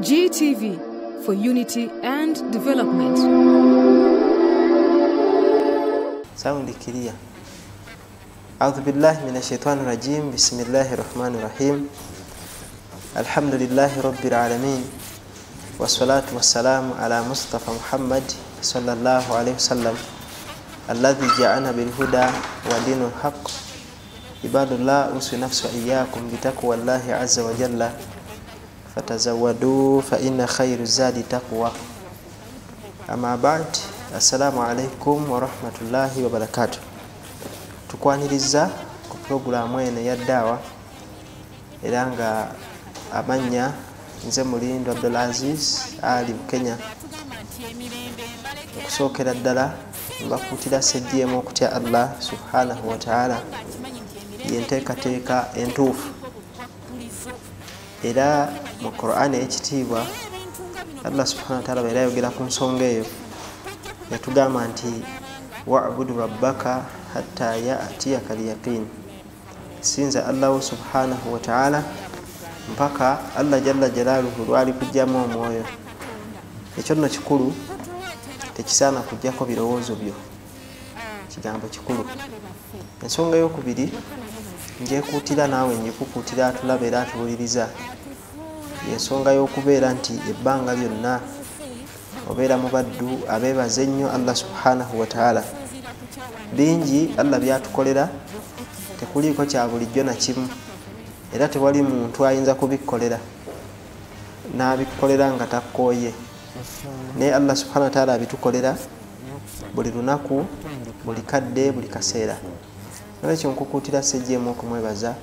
GTV for unity and development. Sound clear. أعوذ بالله من الشيطان الرجيم. بسم الله الرحمن الرحيم. الحمد لله رب العالمين والصلاة والسلام على مصطفى محمد صلى الله عليه وسلم الذي جاءنا بالهدى ودين الحق. عباد الله، أوصي نفسي وإياكم بتقوى الله عز وجل، فتزودوا فإن خير الزاد تقوى. أما بعد، السلام عليكم ورحمة الله وبركاته. Tukwaniriza ku programu ene ya dawa era nga amanya nze Mulindo Abdulaziz ali mu Kenya. Okusookera ddala mbakutira sejjemu okutya Allah subhanahu wa ta'ala yenteekateeka entuufu. Era mu Qur'an ekitiibwa Allah subhanahu wa ta'ala bwe yayogera ku nsonga eyo yatugamba nti wa'budu rabbaka hatta ya'tiyaka al-yaqin. Sinza Allah subhanahu wa ta'ala mpaka Allah jalla jalaluhu lwali kujjamu omwoyo. Ekyo nno kikulu, tekisaana kujjako birowoozo byo. Kigambo kikulu. Ensonga y'okubiri njekuutira naawe njikukuutira atulaba era atuwuliriza. Ensonga y'okubeera nti ebbanga lyonna obeera mu baddu abeebaza ennyo Allah subhanahu wa ta'ala. Bingi Allah byatukolera, tekuliiko kya bulijjo na kimu, era tewali muntu ayinza kubikkolera n'abikkolera nga takkooye. Naye Allah subhanahu wa ta'ala abitukolera buli lunaku, buli kadde, buli kaseera. Nolwekyo nkukuutira sejjemu okumwebaza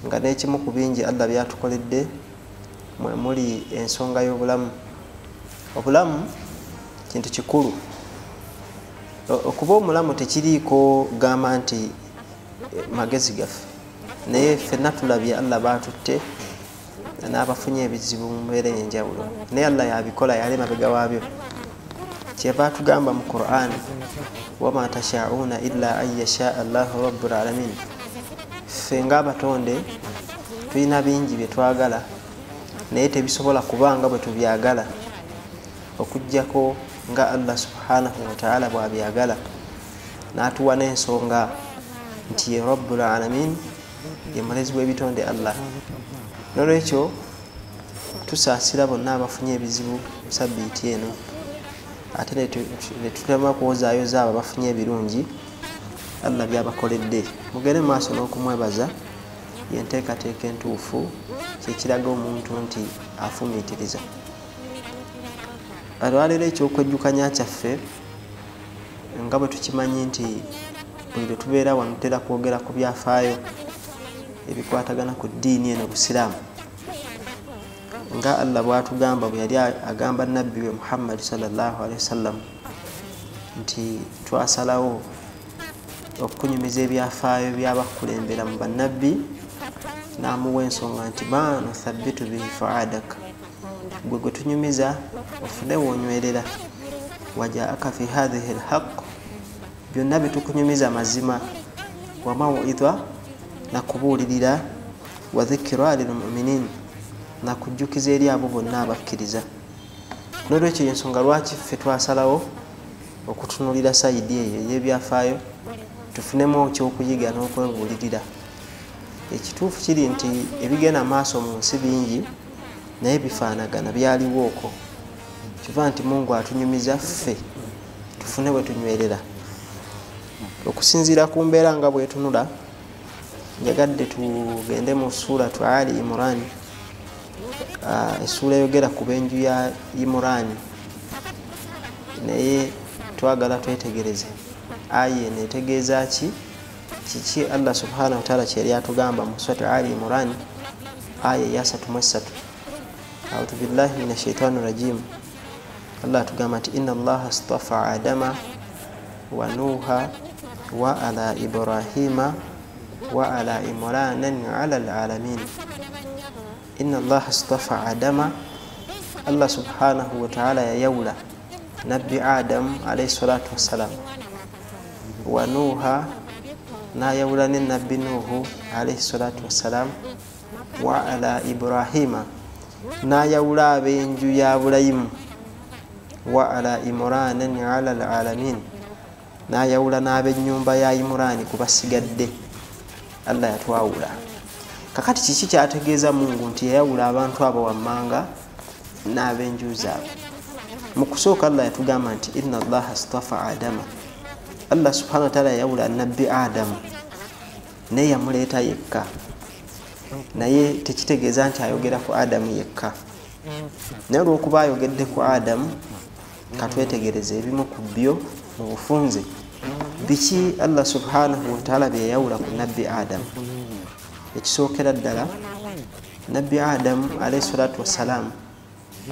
nga n'ekimu ku bingi Allah byatukoledde mwe muli ensonga y'obulamu. Obulamu kintu kikulu. Okuba omulamu tekiriiko gamba nti magezi gaffe, naye ffenna tulabye Allah baatutte n'abafunye ebizibu mu mbeera ey'enjawulo, naye Allah yabikola, yali mabega waabyo. Kyeva atugamba mu Qur'an, wama tashauna illa an yasha Allahu rabbul alamin. Ffe ng'abatonde tulina bingi bye twagala, naye tebisobola kubanga bwe tubyagala okujjako nga Allah subhanahu wa ta'ala bw'abyagala, n'atuwa n'ensonga nti ye rabbul alamin, ye mulezi w'ebitonde Allah. Nolwekyo tusaasira bonna abafunye ebizibu mu sabbiiti eno, ate ne tutema kuwozaayoza abo abafunye ebirungi Allah byabakoledde. Mugende mu maaso n'okumwebaza, yenteekateeka entuufu, kyekiraga omuntu nti afumiitiriza. Alwaleero ekyokwejjukanya kyaffe nga bwe tukimanyi nti buli lwe tubeera wano tutera kwogera ku byafaayo ebikwatagana ku ddiini eno Busiraamu. Nga Allah bw'atugamba bwe yali agamba nabbi we Muhammad sallallahu alaihi wasallam nti twasalawo okunyumiza ebyafaayo by'abakulembera mu bannabbi, n'amuwa ensonga nti ma nuthabbitu bihi fu'adaka, gwe tunyumiza ofune wonywerera, wajaaka fi hadhihi alhaq, byonna bitukunyumiza mazima, wa maw'idha, nakubuulirira, wa dhikra lilmu'minin, nakujjukiza eri abo bonna abakkiriza. N'olwekyo ensonga lwaki ffe twasalawo okutunulira sayidi eyo ey'ebyafaayo tufunemu ekyokuyiga n'okwebuulirira. Ekituufu kiri nti ebigenda maaso mu nsi bingi, naye bifaanagana byaliwooko. Kiva nti Mungu atunyumiza ffe tufune bwe tunywerera. Okusinziira ku mbeera nga bwetunula, njagadde tugende mu suratu Ali Imran, essuula eyogera ku b'enju ya Imran, naye twagala twetegereze aya eno etegeeza kiki Allah subhanahu wa ta'ala kyeri atugamba mu suratu Ali Imran aya ya 33. A'udhu billahi minash shaitani rajim. Allah atugamba nti inna Allaha astafa Adama wa Nuha wa ala Ibrahima wa ala Imranan ala alalamin. Inna Allaha astafa Adama, Allah subhanahu wa ta'ala yayawula nabbi Adam alayhi salatu wassalam, wa Nuha, n'ayawula ne nabbi Nuhu alayhi salatu wassalam, wa ala Ibrahima, n'ayawula ab'enju ya Bulayimu wa ala Imranan ala alalamin, n'ayawula n'ab'ennyumba ya Imurani ku basigadde. Allah yatwawula. Kakati kiki kyategeeza Mungu nti yayawula abantu abo wammanga n'ab'enju zaabwe? Mu kusooka Allah yatugamba nti inna Allaha astafa Adama, Allah subhanahu wa ta'ala yayawula nabbi Adamu naye yamuleeta yekka, naye tekitegeeza nti ayogera ku Adamu yekka. Naye olw'okuba ayogedde ku Adamu, katwetegereze ebimu ku byo mu bufunze biki Allah subhanahu wa ta'ala bye yayawula ku nabbi Adamu. Ekisookera ddala, nabbi Adamu alayhi salatu wassalamu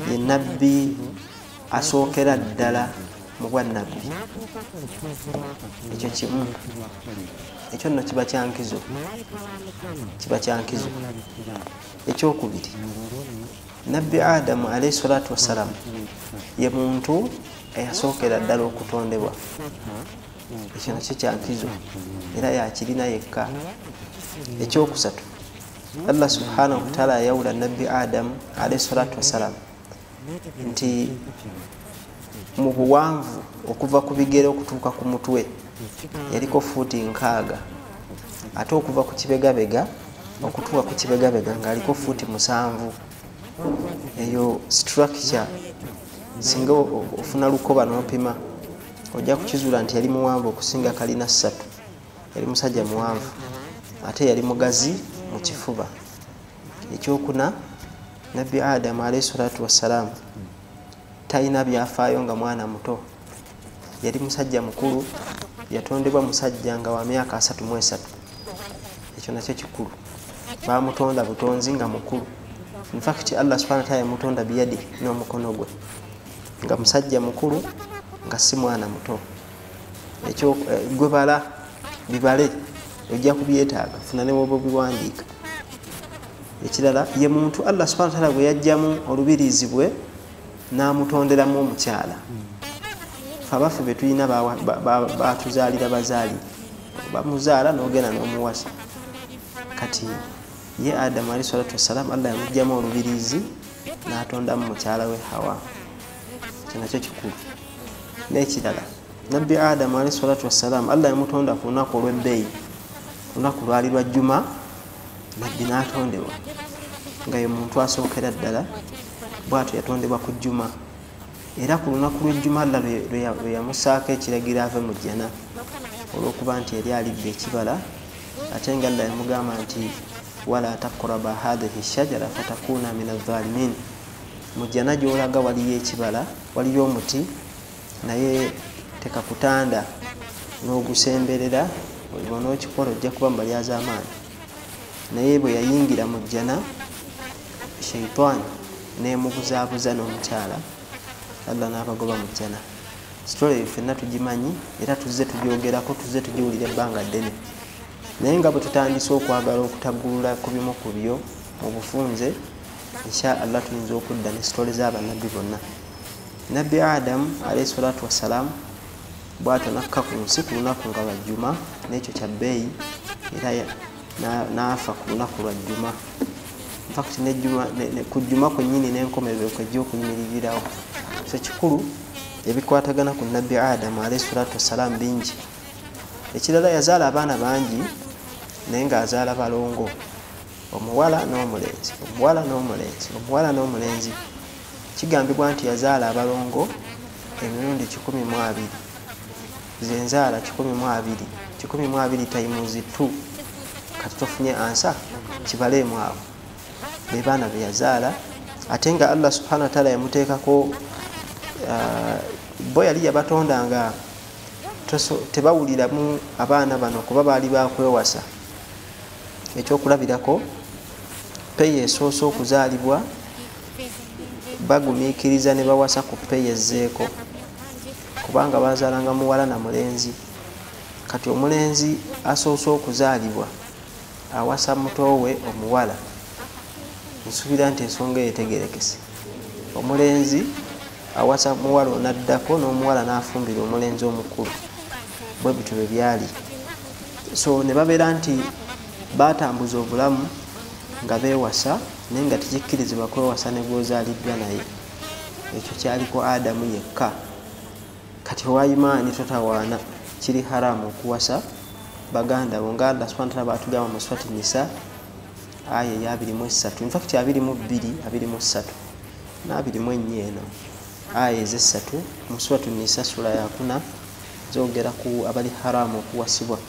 ye nabbi asookera ddala mu bwannabbi. Ekyo kimu, ekyo nno kiba kyankizo, kiba kyankizo. Ekyokubiri, nabbi Adamu alayhi salatu wassalamu ye muntu eyasookera ddala okutondebwa. Ekyo nakyo kyankizo era yakirina yekka. Ekyokusatu, Allah subhanahu wa ta'ala yayawula nabbi Adamu alayhi salatu wassalamu nti mu buwanvu okuva ku bigere okutuuka ku mutwe yaliko fuuti 6, ate okuva ku kibegabega okutuuka ku kibegabega ng'aliko fuuti 7. Eyo structure singa ofuna lukoba n'opima ojja kukizuula nti yali muwanvu okusinga kalina 3. Yali musajja muwanvu ate yali mugazi mu kifuba. Ekyokuna, nabbi Adamu alayhi salatu wassalamu talina byafaayo nga mwana muto, yali musajja mukulu, yatondebwa musajja nga wa myaka 33. Ekyo nakyo kikulu, bamutonda butonzi nga mukulu. In fact Allah subhanahu wa ta'ala yamutonda biyadi n'omukono gwe nga musajja mukulu nga si mwana muto. Ekyo gwe bala bibale ojja kubyetaaga, funa ne bwoba biwandiika. Ekirala, ye muntu Allah subhanahu wa ta'ala bwe yajjamu olubirizi bwe n'amutonderamu omukyala. Fe abaffe be tulina batuzaalira bazaali, bamuzaala n'ogenda n'omuwasa. Kati ye Adamu alayhi salatu wassalamu Allah yamugjamu olubirizi n'atondamu mukyala we Hawa. Ekyo nakyo kikulu. N'ekirala, nabbi Adamu alayhi salatu wassalamu Allah yamutonda ku lunaku olw'ebbeeyi, lunaku lwali lwa Juma, nabbi n'atondebwa nga ye muntu asookera ddala. Bw'atyo yatondebwa ku Juma, era ku lunaku lw'Ejjuma Allah lwe yamusaako ekiragiro ave mu jjana olw'okuba nti yali alidde ekibala, ate nga Allah yamugamba nti wala taqraba hadhihi shajara fatakuna min adh-dhalimin. Mu jjana gy'olaga waliyo ekibala, waliyo omuti, naye tekakutanda n'ogusemberera, bw'onookikola ojja kuba mbali az'amaanyi. Naye bwe yayingira mu jjana, sheitaani n'emubuzaabuza n'omukyala, Allah n'abagoba mu jjana. Sitole eyo ffenna tugimanyi era tuzze tugyogerako, tuzze tugiwulira ebbanga ddene. Naye nga bwe tutandise okwagala okutaggulula ku bimu ku byo mu bufunze, insha Allah tuyinza okudda ne sitole z'abannabbi bonna. Nabbi Adamu alayhi salatu wassalamu bw'atyo nakka ku nsi ku lunaku nga lwa Juma, n'ekyo kya bbeeyi, era n'afa ku lunaku lwa Juma. In fact ku Juma kwennyini n'enkomerero kwejja okuyimiririrawo. So kikulu ebikwatagana ku nabbi Adamu alayhi salatu wassalamu bingi. Ekirala, yazaala abaana bangi naye ng'azaala balongo, omuwala n'omulenzi, omuwala n'omulenzi, omuwala n'omulenzi. Kigambibwa nti yazaala abalongo emirundi 12, zenzaala 12, 12 times 2. Kati tofunye ansa, kibaleemu abo be baana be yazaala. Ate nga Allah subhanahu wa ta'ala yamuteekako bo yali yabatonda nga tebawuliramu abaana bano kuba baali bakwewasa. Ekyokulabirako, peeyi esoosa okuzaalibwa bagumiikiriza ne bawasa ku peeyi ezzeeko, kubanga bazaalanga muwala na mulenzi. Kati omulenzi asoose okuzaalibwa awasa mutowe omuwala, nsuubira nti ensonga eyetegerekese. Omulenzi awasa muwala onaddako, n'omuwala n'afumbira omulenzi omukulu. Bwe bityo bwe byali. So ne babeera nti batambuza obulamu nga beewasa naye nga tekikkirizibwa kwewasa ne gwozaaliddwa naye. Ekyo kyaliko Adamu yekka. Kati owa imaani totawaana, kiri haramu okuwasa baganda bo nga Allah subhanahu wa ta'ala batugamba mu surati Nisa aya ya 23, in fact 22, 23 na 24 eno aya ez'essatu mu surati Nisa sura ya 4 zogera ku abali haramu okuwasibwa,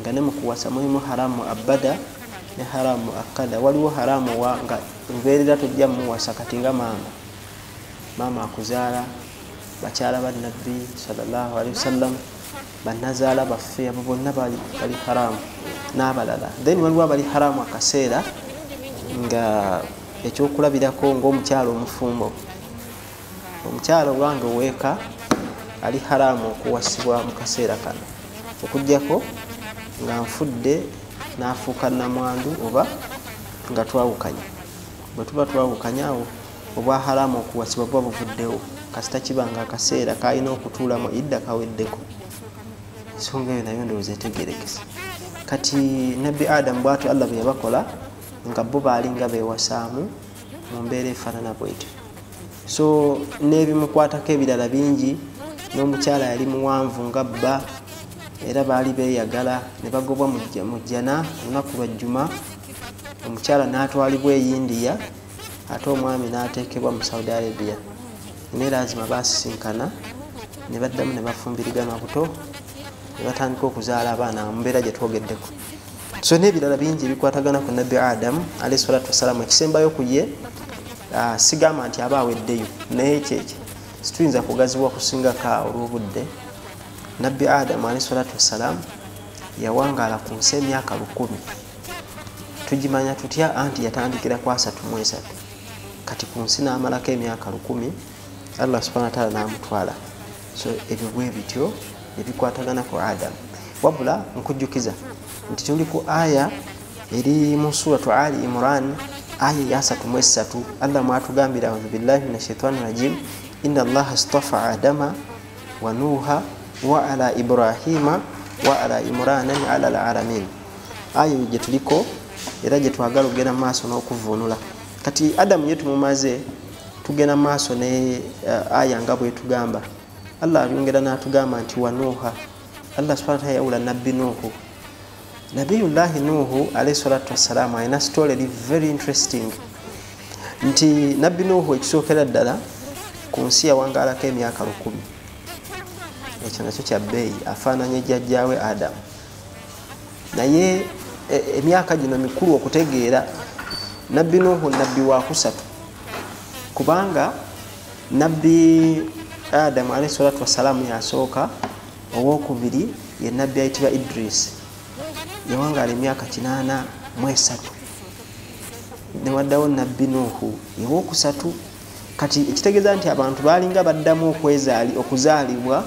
nga ne mu kuwasa mulimu haramu abada ne haramu akada. Waliwo haramu wa nga mbeerera tojja muwasa kati nga mama akuzaala, bakyala ba Nabbi sallallahu alaihi wasallam, banazaala baffe, abo bonna bali haramu n'abalala. Then waliwo abali haramu akaseera nga ekyokulabirako ng'omukyalo omufumbo. Omukyalo wange weeka ali haramu okuwasibwa mu kaseera kano, okugjako nga nfudde n'afuuka namwandu oba nga twawukanya. Bwe tuba twawukanyaawo obwa haramu okuwasibwa buba buvuddewo, kasita kibanga akaseera kalina okutuulamu idda kaweddeko. Ensonga eyo nayo ndowooza etegeerekese. Kati Nabbi Adamu bw'atyo Allah bwe yabakola nga bo baalinga beewasaamu mu mbeera efaanana bwetyo. So n'ebimukwatako ebirala bingi. N'omukyala yali muwanvu nga bba era baali beeyagala, ne bagobwa mu jjana olunaku lwa Jjuma. Omukyala n'atwalibwa e India ate omwami n'ateekebwa mu Saudi Arabia. Ne lazima baasisinkana ne baddamu ne bafumbiriganwa buto, ne batandika okuzaala abaana mu mbeera gye twogeddeko. So n'ebirala bingi bikwatagana ku Nabbi Adamu alayhi salatu wassalamu. Ekisembayo ku ye sigamba nti aba aweddeyo, naye kyekyo situyinza kugaziwa kusingako olw'obudde. Nabbi Adamu alayhi salatu wassalamu yawangaala ku nsi emyaka 1000. Tugimanya tutya? Anti yatandikira ku 33. Kati ku nsi n'amalako emyaka 1000, Allah subhanahu wa ta'ala n'amutwala. So ebyo bwe bityo ebikwatagana ku Adamu. Wabula nkujjukiza nti tuli ku aya eri mu suratu Ali Imran aya ya 33. Allah mwatugambira a'udhu billahi minash shaitani rajim, inna Allaha astafa Adama wa Nuha wa ala Ibrahima wa ala Imrana ala alalamin. Aya gye tuliko era gye twagala okugenda maaso n'okuvunula. Kati Adamu ye tumumaze, tugenda maaso ne aya nga bwe tugamba. Allah yongera n'atugamba nti wa Nuha. Allah subhanahu wa ta'ala yawula Nabbi Nuhu. Nabiyullahi Nuhu alayhi salatu wassalamu ayina story very interesting. Nti Nabbi Nuhu ekisookera ddala ku nsi yawangaalako emyaka 1000. Ekyo nakyo kya bbeeyi, afaananye jjajjaawe Adamu. Naye emyaka gino mikulu okutegeera. Nabbi Nuhu nabbi wa kusatu, kubanga Nabbi Adamu alayhi salatu wassalamu yasooka, owokubiri ye nabbi ayitibwa Idris, yawangaala emyaka 83. Newaddawo Nabbi Nuhu yewokusatu. Kati ekitegeeza nti abantu baalinga baddamu okuzaalibwa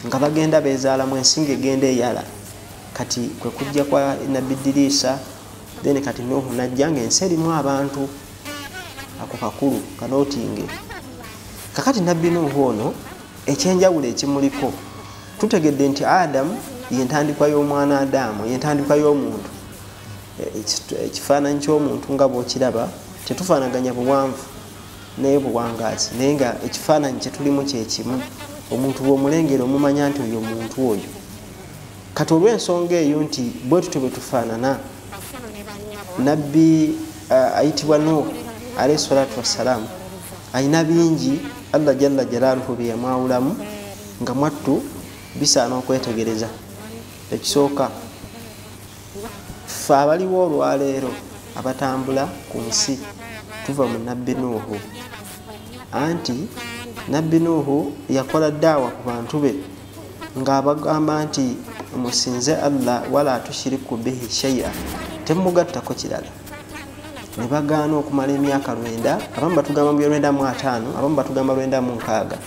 nga bagenda beezaalamu ensinga egenda eyala. Kati kwe kujja kwa Nabbi Idrisa, then kati Nuhu najja ng'ensi erimu abantu. Ako kakulu kanootinge. Kakati Nabbi Nuhu ono ekyenjawulo ekimuliko, tutegedde nti Adamu yentandikwa y'omwana Adamu, yentandikwa y'omuntu. Ekifaananyi ky'omuntu nga bw'okiraba tetufaanaganya buwanvu naye buwangaazi, naye nga ekifaananyi kye tulimu kye kimu. Omuntu bw'omulengera omumanya nti oyo muntu oyo. Kati olw'ensonga eyo nti bwe tutyo bwe tufaanana, Nabbi ayitibwa Nuhu alayhi salatu wassalamu ayina bingi Allah jalla jalaaluhu bye yamwawulamu nga mwattu bisaana okwetegereza. Ekisooka, ffe abaliwo olwaleero abatambula ku nsi tuva mu Nabbi Nuhu. Anti Nabbi Nuhu yakola daawa ku bantu be ng'abagamba nti musinze Allah wala tushiriku bihi shay'a, temugattako kirala. Ne bagaana okumala emyaka 9, abamu batugamba 905, abamu batugamba 906.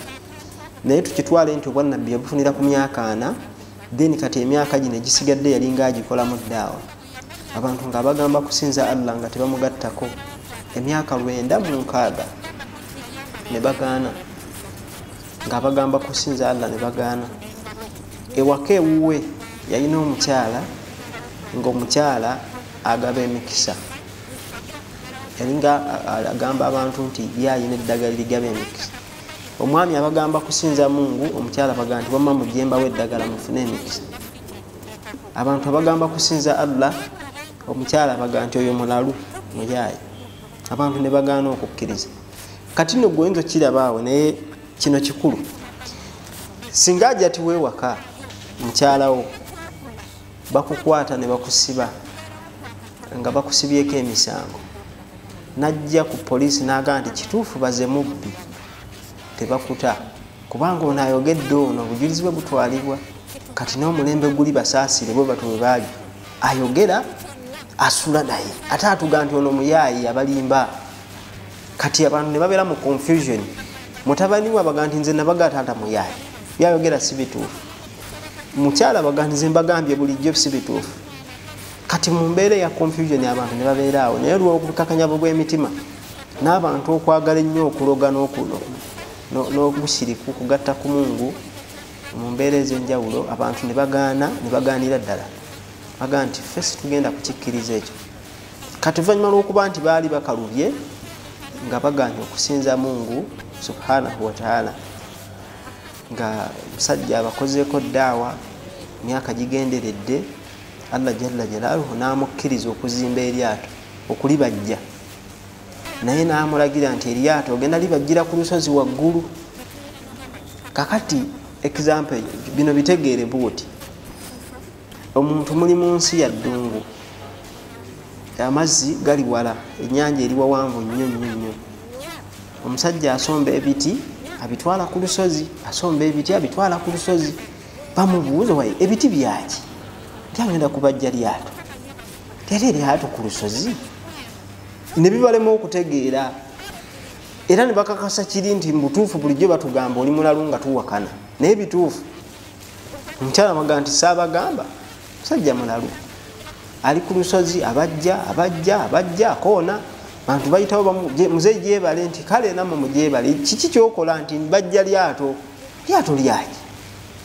Naye tukitwale nti obwannabbi yabufunira ku myaka 4, then kati emyaka gino egisigadde yalinga agikolamu daawa. Abantu nga bagamba kusinza Allah nga tebamugattako emyaka 906 ne bagaana, nga bagamba kusinza Allah ne bagaana. Ewaka ewuwe yalina omukyala, ng'omukyala agaba emikisa. yalinga agamba abantu nti yayina eddagala ligaba emikisa. Omwami abagamba kusinza Mungu, omukyala baga nti wamma mujemba weddagala mufune emikisa. Abantu abagamba kusinza Allah, omukyala baga nti oyo mulalu muyayi. Abantu ne bagaana okukkiriza. Kati nno gwe nzo kirabaawe naye kino kikulu. Singa ajja ti weewaka mukyalawo bakukwata ne bakusiba nga bakusibyeko emisango, najja ku poliisi n'agamba nti kituufu baze mubbi, tebakuta kubanga ono ayogedde ono obujulizi bwe butwalibwa. Kati n'omulembe guli basaasire bwe batu bwe baali ayogera asula naye ate atuga nti ono muyaayi abalimba. Kati abantu ne babeera mu confusion. Mutabani we abaga nti nze nabaga taata muyaayi, byayogera si bituufu. Mukyala baga nti nze mbagambye bulijjo si bituufu. Kati mu mbeera ya confusion abantu ne babeera awo, naye olw'obukakanyabo bw'emitima n'abantu okwagala ennyo okuloga n'obushiriku kugatta ku Mungu mu mbeera ez'enjawulo, abantu ne bagaanira ddala. Baga nti ffe situgenda kukikkiriza ekyo. Kati oluvannyuma lw'okuba nti baali bakalubye nga bagaanye okusinza Mungu subhanahu wa ta'ala, nga musajja abakozeeko ddaawa myaka gigenderedde, Allah jalla jalaaluhu n'amukkiriza okuzimba eryato okulibajja, naye n'amulagira nti eryato ogenda libajjira ku lusozi waggulu. Kakati example bino bitegeere buuti, omuntu muli mu nsi ya ddungu, amazzi gali wala, ennyanja eri wawanvu nnyo nnyo nnyo. Omusajja asomba ebiti abitwala ku lusozi, asomba ebiti abitwala ku lusozi. Bamubuuza, wayi ebiti byaki byagenda kubajja lyato, teri eryato ku lusozi? Ne bibalema okutegeera, era ne bakakasa kiri nti mbutuufu bulijjo batugamba oli mulalu nga tuwakana, naye bituufu. Omukyala baga nti saabagamba, musajja mulalu ali ku lusozi abajja akoona. Bantu bayitawo muzeyi gyebale nti kale nammwe mugyebale, kiki kyokola? Nti bajja lyato lyaki?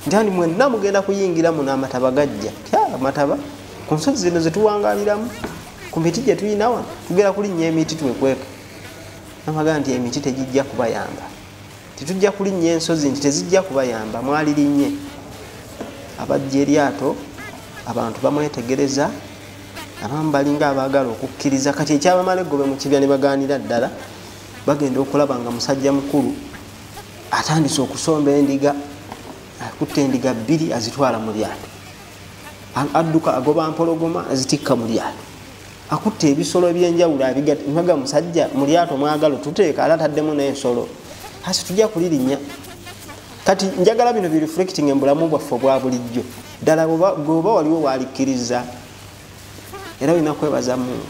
Nti mwenna mugenda kuyingira mu n'amataba gajja. Amataba ku nsozi zino zetuwangaliramu, ku miti gye tuyina wano tugera kulinnya emiti twekweka. Namaga nti emiti tegijja kubayamba, titujja kulinnya ensozi nti tezijja kubayamba, mwalirinnye. Abajja eryato abantu bamwetegereza, abamu balinga abaagala okukkiriza. Kati ekyabamala eggobe mu kibya ne bagaanira ddala, bagenda okulaba nga musajja mukulu atandise okusomba endiga, akutte endiga 2 azitwala mu lyato, adduka agoba mpologoma azitikka mu lyato, akutte ebisolo ebyenjawulo abigaga. Musajja mu lyato mwagala tuteeka ate ataddemu n'ensolo, hasi tujja kulirinnya. Kati njagala bino bi reflecting embulamu bwaffe obwa bulijjo ddala goba waliwo waalikkiriza, era olina kwebaza Mungu.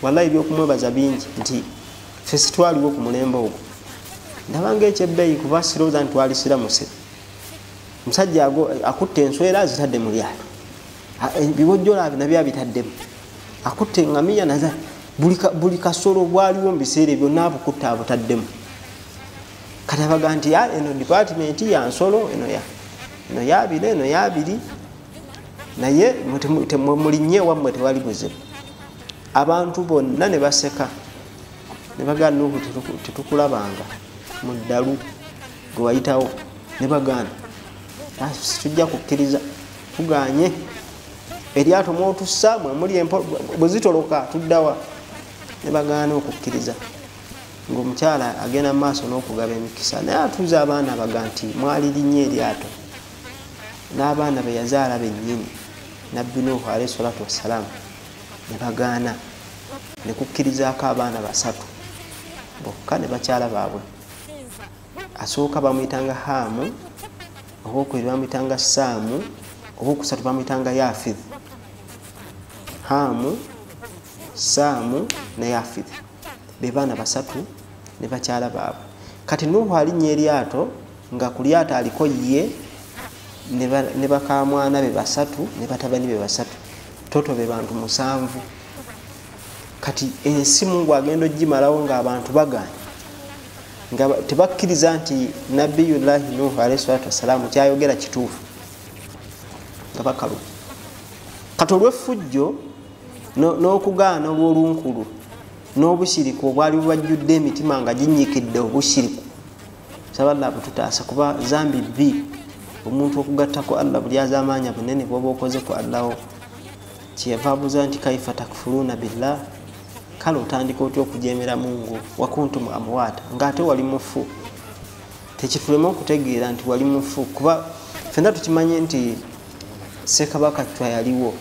Wallahi ebyokumwebaza bingi, nti ffe sitwaliwo ku mulembe ogwo. Ndabanga ekyebbeeyi kuba sirowooza nti twalisiramuse. Musajja akutte enswera azitadde mu lyato, ebiwojjola nabyo abitaddemu, akutte engamiya naza, buli kasolo bwaliwo mu biseera ebyo n'abukutte abutaddemu. Kati abaga nti eno department ya nsolo, eno yabire, eno yabiri, naye mulinnye wammwe tewali buzibu. Abantu bonna ne baseka ne bagaana Nuhu tetukulabanga mu ddalu gwe wayitawo, ne bagaana tujja kukkiriza, tuganye eryato mwotussa mwemuli bwe zitoloka tuddawa. Ne bagaana okukkiriza. Ng'omukyala agenda mu maaso n'okugaba emikisa, naye atuuza abaana abaga nti mwalirinnye eryato. N'abaana be yazaala bennyini Nabbi Nuhu alayhi salatu wassalamu ne bagaana, ne kukkirizaako abaana 3 bokka ne bakyala baabwe. Asooka bamuyitanga Haamu, owookubiri bamuyitanga Saamu, owookusatu bamuyitanga Yaafith. Haamu, Saamu ne Yaafith be baana 3 ne bakyala baabwe. Kati Nuhu alinnya eryato nga ku lyato aliko ye ne bakamwana be 3 ne batabani be 3, toto be bantu 7. Kati ensi Mungu agenda ogimalawo ng'abantu bagaanye, nga tebakkiriza nti Nabiyullahi Nuhu alayhi salatu wassalamu kyayogera kituufu, nga bakalu. Kati olw'effujjo n'okugaana olw'olunkulu n'obushiriku obwali bubajjudde emitima nga ginyikidde obushiriku. Saba Allah bututaasa kuba zambi bbi omuntu okugattako Allah buli az'amaanyi bunene bw'oba okoze ku Allah. Kyeyava abuuza nti kaifa takfuruuna billah, kale otandika otya okujeemera Mungu wa kuntum amwaata ng'ate wali mufu. Tekitulema okutegeera nti wali mufu kuba ffenna tukimanye nti Ssekabaka Chwa yaliwo,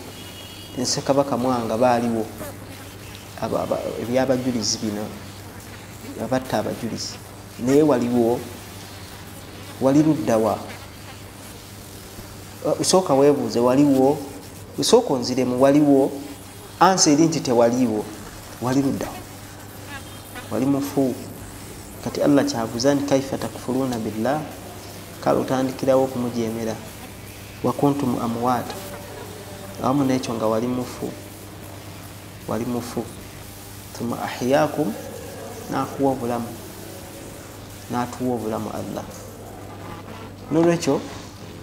Ssekabaka Mwanga baaliwo, ebyabajulizi bino abatta abajulizi, naye waliwo, wali luddawa? Usooka weebuuze waliwo, usooka onziremu waliwo, ansi eri nti tewaliwo, wali luddawa, wali mufu. Kati Allah kyabuuza nti kaifa takfuruuna billah, kale otandikirawo okumujeemera wa kuntum amwaata, awamu n'ekyo nga wali mufu, wali mufu. Thumma ahyaakum, n'akuwa obulamu, n'atuwa obulamu Allah. N'olwekyo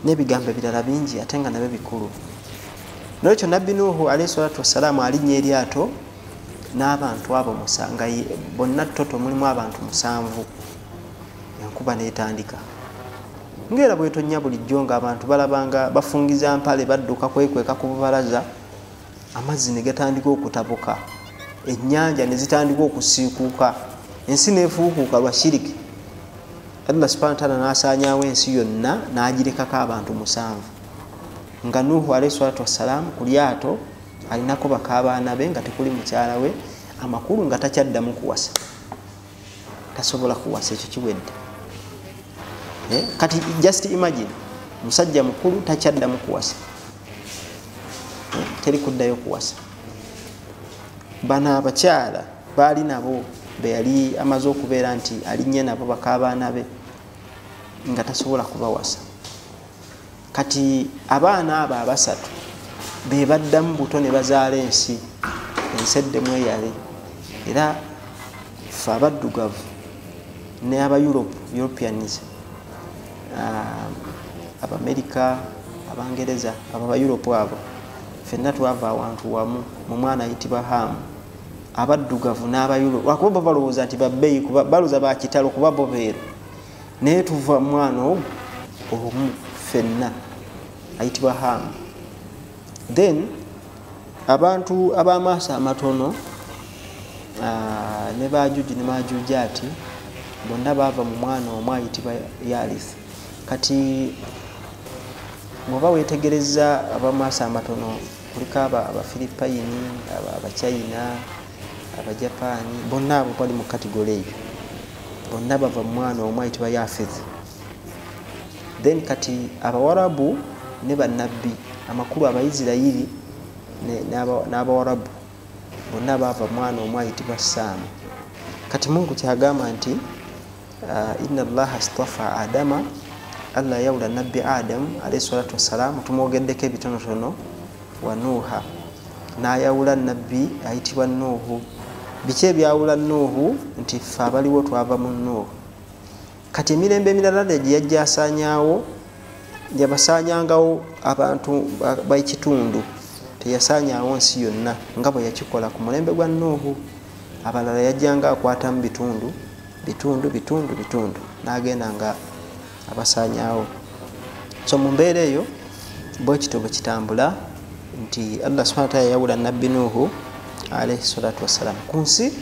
n'ebigambo ebirala bingi ate nga nabyo bikulu. N'olwekyo Nabbi Nuuhu alayhi salatu wassalamu alinnya eryato n'abantu abo musanga bonna toto mulimu abantu 7. Enkuba n'etandika. Ngera bwetonnya bulijjo ng'abantu balabanga bafungiza mpale badduka kwekweka ku bubalaza, amazzi ne gatandika okutabuka, ennyanja ne zitandika okusiikuuka, ensi n'efuukuuka lwa shiriki. Allah subhanahu wa ta'ala n'asaanyaawo ensi yonna n'agirekako abantu 7. Nga Nuuhu alayhi salatu wassalamu ku lyato alinako bakaabaana be nga tekuli mukyala we, amakulu nga takyaddamu kuwasa, tasobola kuwasa, ekyo kiwedde. Kati just imagine musajja mukulu takyaddamu kuwasa, teri kuddayo kuwasa. Bano abakyala baali nabo be yali amaze okubeera nti alinnye nabo bakaabaana be nga tasobola kubawasa. Kati abaana abo abasatu be baddamu buto ne bazaala ensi eddemu eyale. Era ffe abaddugavu ne aba Europeans, Abamerika, Abangereza, aba Europe abo ffenna twava awantu wamu mu mwana ayitibwa Hamu. Abaddugavu n'aba Europe lwakuba balowooza nti babbeeyi, kuba balooza bakitalo kuba bo beeru, naye tuva mwana omu ffenna ayitibwa Hamu. Then abantu ab'amaaso amatono ne Bajuji ne Majujaati bonna baava mu mwana omu ayitibwa Yarith. Kati bw'oba weetegereza ab'amaaso amatono kuliko Abafiripayini, Abachina, Abajapaani, bonna abo bali mu kategole eyo, bonna bava mu mwana omu ayitibwa Yafith. Then kati Abawarabu ne bannabbi amakulu Abayisirayiri n'Abawarabu bonna baava mwana omu ayitibwa Saamu. Kati Mungu kyagamba nti inna Allaha astafa Adama, Allah yawula nabbi Adamu alayhi salatu wassalamu, tumwogeddeko ebitonotono, wa Nuuha, n'ayawula nabbi ayitibwa Nuuhu. Biki ebyawula Nuuhu? Nti ffe abaliwo twava mu Nuuhu. Kati emirembe emirala gye yajja asaanyaawo, yabasaanyangawo abantu b'ekitundu, teyasaanyaawo nsi yonna nga bwe yakikola ku mulembe gwa Nuuhu. Abalala yajjanga akwatamu bitundu n'agenda nga abasaanyaawo. So mu mbeera eyo bwe kityo bwe kitambula nti Allah subhanahu wa ta'ala yawula Nabbi Nuuhu alayhi salatu wassalam ku nsi,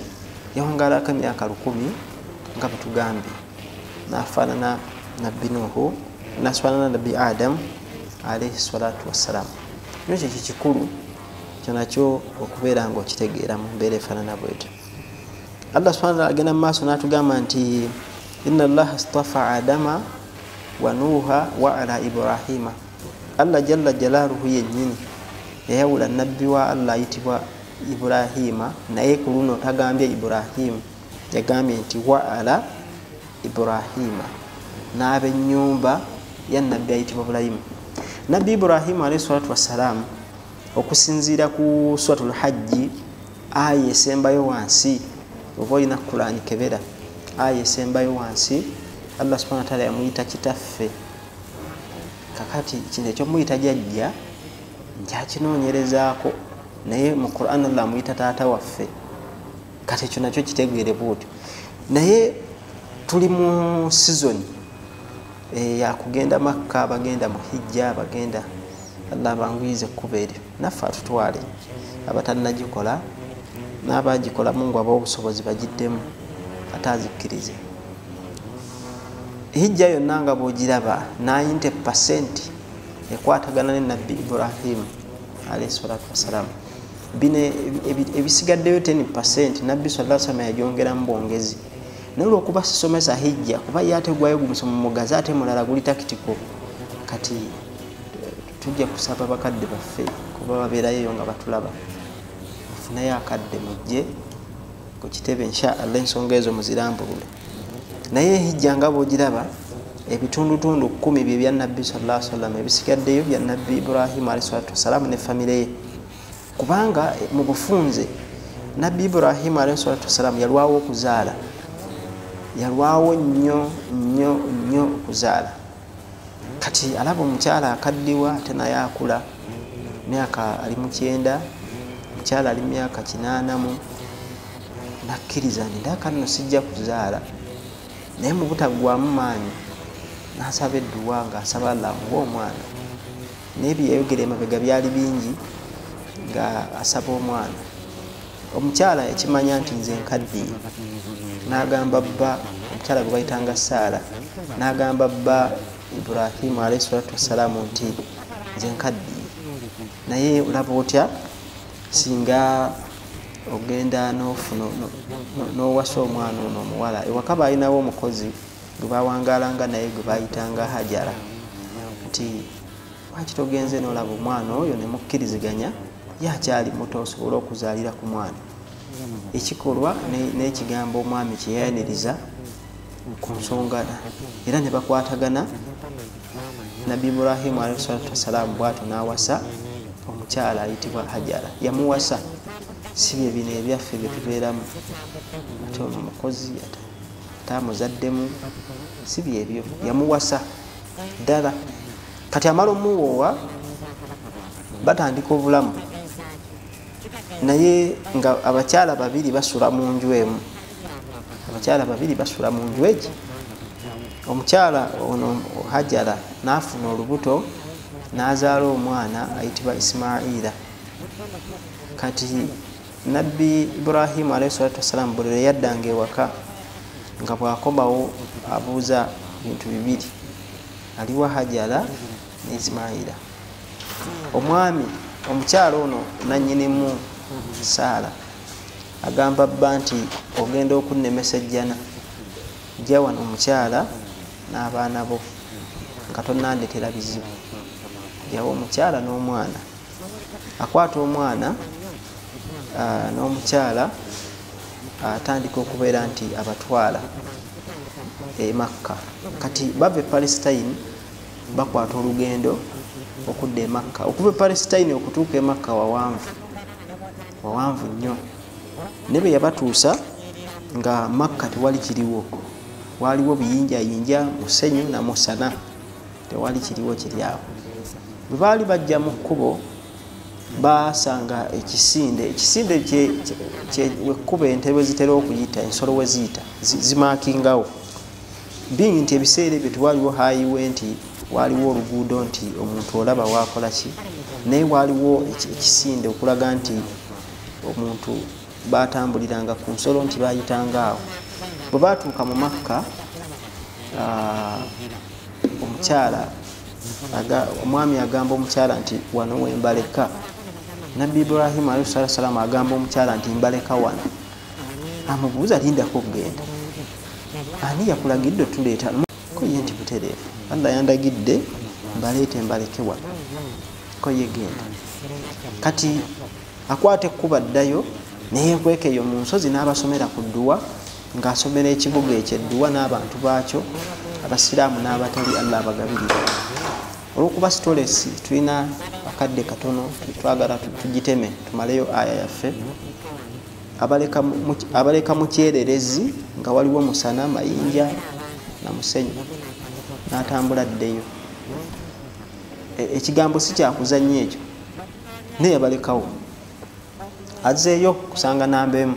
yawangaalako emyaka 1000 nga bwe tugambye, n'afaanana Nabbi Nuuhu, n'afaanana Nabbi Adamu alayhi salatu wassalam. Ekyo kikulu kyo nakyo okubeera ng'okitegeera mu mbeera efaanana bwetyo. Allah subhanahu wa ta'ala agenda mu maaso n'atugamba nti inna Allaha astafa Adama wa Nuuha wa ala Ibrahima. Allah jalla jalaaluhu yennyini yayawula nabbi wa Allah ayitibwa Ibrahima, naye ku luno tagambye Ibrahim, yagambye nti wa ala Ibrahima, n'ab'ennyumba ya nabbi ayitibwa Ibrahim. Nabbi Ibrahim alayhi salatu wassalam, okusinziira ku Suratul Hajji aya esembayo wansi, oba olina Qur'ani kebera, aya esembayo wansi, Allah subhanahu wa ta'ala yamuyita kitaffe. Kakati kino ekyomuyita jjajja njakinoonyerezaako, naye mu Qur'an Allah amuyita taata waffe. kati ekyo nakyo kitegeere bwotyo. Naye tuli mu season ya kugenda Makka, bagenda mu hijja, bagenda Allah banguyize ekkubo eryo naffe atutwale abatannagikola n'abagikola Mungu aba obusobozi bagiddemu ate azikkirize. Hijja yonna nga bw'ogiraba 90% ekwatagana ne Nabbi Ibrahim alayhi salatu wassalamu. Bino ebisigaddeyo 10% Nabbi sallallahu alaihi wasallam yagyongeramu bwongezi. Naye olw'okuba sisomesa hijja kuba yategwayo gumusomo mugazi ate mulala guli takitiko, kati tujja kusaba bakadde baffe kuba babeerayo nga batulaba ofunayo akadde mujje ku kitebe inshallah ensonga ezo muzirambulule. Naye hijja nga bw'ogiraba ebitundutundu 10 bye bya Nabbi sallallahu alaihi wasallam ebisigaddeyo bya Nabbi Ibrahim alayhi salatu wassalamu ne famire ye, kubanga mu bufunze Nabbi Ibrahim alayhi salatu wassalamu yalwawo okuzaala, yalwawo nnyo okuzaala. Kati alaba omukyala akaddiwa ate naye akula, myaka ali mu 9, omukyala ali myaka 80 nakkiriza ndaka nno sijja kuzaala. Naye mu butaggwamu maanyi n'asaba edduwa ng'asaba Allah amuwe omwana. Naye byeyogera emabega byali bingi nga asaba omwana. Omukyala ekimanya nti nze nkaddiye n'agamba bba, omukyala gwe bayitanga Saara, n'agamba bba Ibrahim alayhi salatu wassalamu nti nze nkaddiye. Naye olaba otya singa ogenda n'owasa omwana ono omuwala ewaka balinawo omukozi gwe bawangalanga naye gwe bayitanga Hajara, nti lwaki togenze n'olaba omwana oyo ne mukkiriziganya yakyali muto osobola okuzaalira ku mwana. Ekikolwa n'ekigambo omwami kye yayaniriza ku nsonga era ne bakwatagana. Nabbi Ibrahim alayhi salatu wassalamu bw'atyo n'awasa omukyala ayitibwa Hajara. Yamuwasa si bye bino ebyaffe bye tubeeramu ate ono omukozi ate amuzaddemu, si byebyo, yamuwasa ddala. Kati amala omuwoowa batandika obulamu, naye nga abakyala babiri basula mu nju emu. Abakyala babiri basula mu nju egi. Omukyala ono Hajara n'afuna olubuto n'azaala omwana ayitibwa Ismaila. Kati Nabbi Ibrahim alayhi salatu wassalamu buli lwe yaddanga ewaka nga bw'akomawo abuuza bintu bibiri, aliwa Hajara ne Ismaila. Omwami omukyala ono nannyinimu Saara agamba bba nti ogenda okunnemesa ejjana, jja wano omukyala n'abaana bo nga tonnandetera bizibu. Yawa omukyala n'omwana, akwata omwana n'omukyala atandika okubeera nti abatwala e Makka. Kati bava e Palestine bakwata olugendo okudda e Makka. Okuva e Palestine okutuuka e Makka wawanvu nnyo. Ne bwe yabatuusa nga Makka tewali kiriwo, waliwo biyinjayinja musenyu na musana, tewali kiriwo kiri awo. Bwe baali bajja mu kkubo basanga ekisinde wekkuba ente bwe zitera okuyita, ensolo we ziyita zimaakingawo. Bingi nti ebiseera ebyo tewaliwo hayiwe nti waliwo oluguudo nti omuntu olaba wakola ki, naye waliwo ekisinde okulaga nti omuntu batambuliranga ku nsolo nti bayitanga awo. Bwe batuuka mu Makka, omwami agamba omukyala nti wano wembaleka. Nabbi Ibrahim alayhi salatu wassalamu agamba omukyala nti mbaleka wano. Amubuuza lindako okugenda, ani yakulagidde otuleeta? Ko ye nti butereevu, Allah yandagidde mbaleete mbaleke wano, ko ye genda. Kati akwata ekkuba addayo neyekweka eyo mu nsozi n'abasomera ku dduwa, ng'asomera ekibuga ekyo edduwa n'abantu baakyo abasiraamu n'abatali Allah abagabirira. Olw'okuba sitolesi tulina akadde katono twagala tugiteme tumaleyo aya yaffe. Abaleka mu kyererezi nga waliwo musana, mayinja na musenyu, n'atambula addeyo. Ekigambo si kyakuzannya ekyo, naye yabalekawo. Azeeyo kusanga nambemu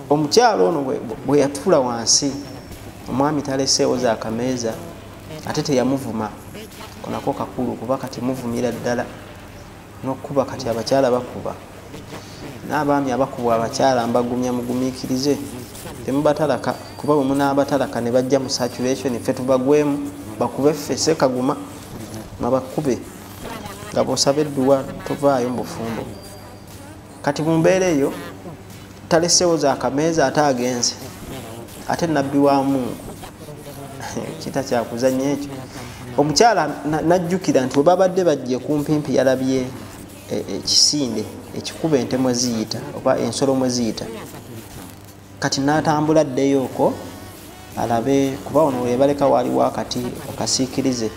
omukyalo ono bwe yatuula wansi omwami taleseewo za kameeza ate teyamuvuma konako kakulu kuba kati muvumira ddala n'okuba kati abakyala bakuba n'abaami abakubwa abakyala mbagumya mugumiikirize temubatalaka kuba bwe munaabatalaka ne bajja mu saturation ffe tubagwemu bakube ffe sekaguma mabakube nga bw'osaba edduwa tovaayo mu bufumbo kati mu mbeera eyo taleseewo za kameeza ate agenze ate nabbi wa Mungu kita kyakuzanya ekyo omukyala najjukira nti bwe babadde bajje kumpimpi yalabye ekisinde ekikuba ente mwe ziyita oba ensolo mwe ziyita kati n'atambula addeyo okwo alabe kuba ono webaleka waliwo akati akasiikirize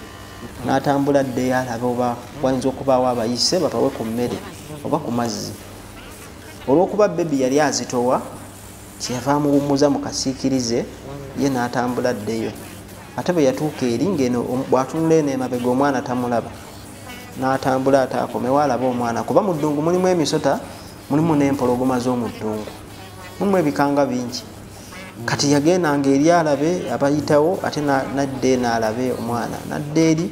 n'atambula addeyo alabe oba wayinza okubaawo abayise babawe ku mmere oba ku mazzi olw'okuba bebi yali azitowa kyeyava amuwummuza mu kasiikirize ye n'atambula addeyo ate bwe yatuuka eri ngeno bw'atunula eno emabega omwana tamulaba n'atambula ate akomewo alaba omwana kuba mu ddungu mulimu emisota mulimu n'empologoma z'omu ddungu mulimu ebikanga bingi kati yagendanga eri alabe abayitawo ate nadde n'alabe omwana nadde eri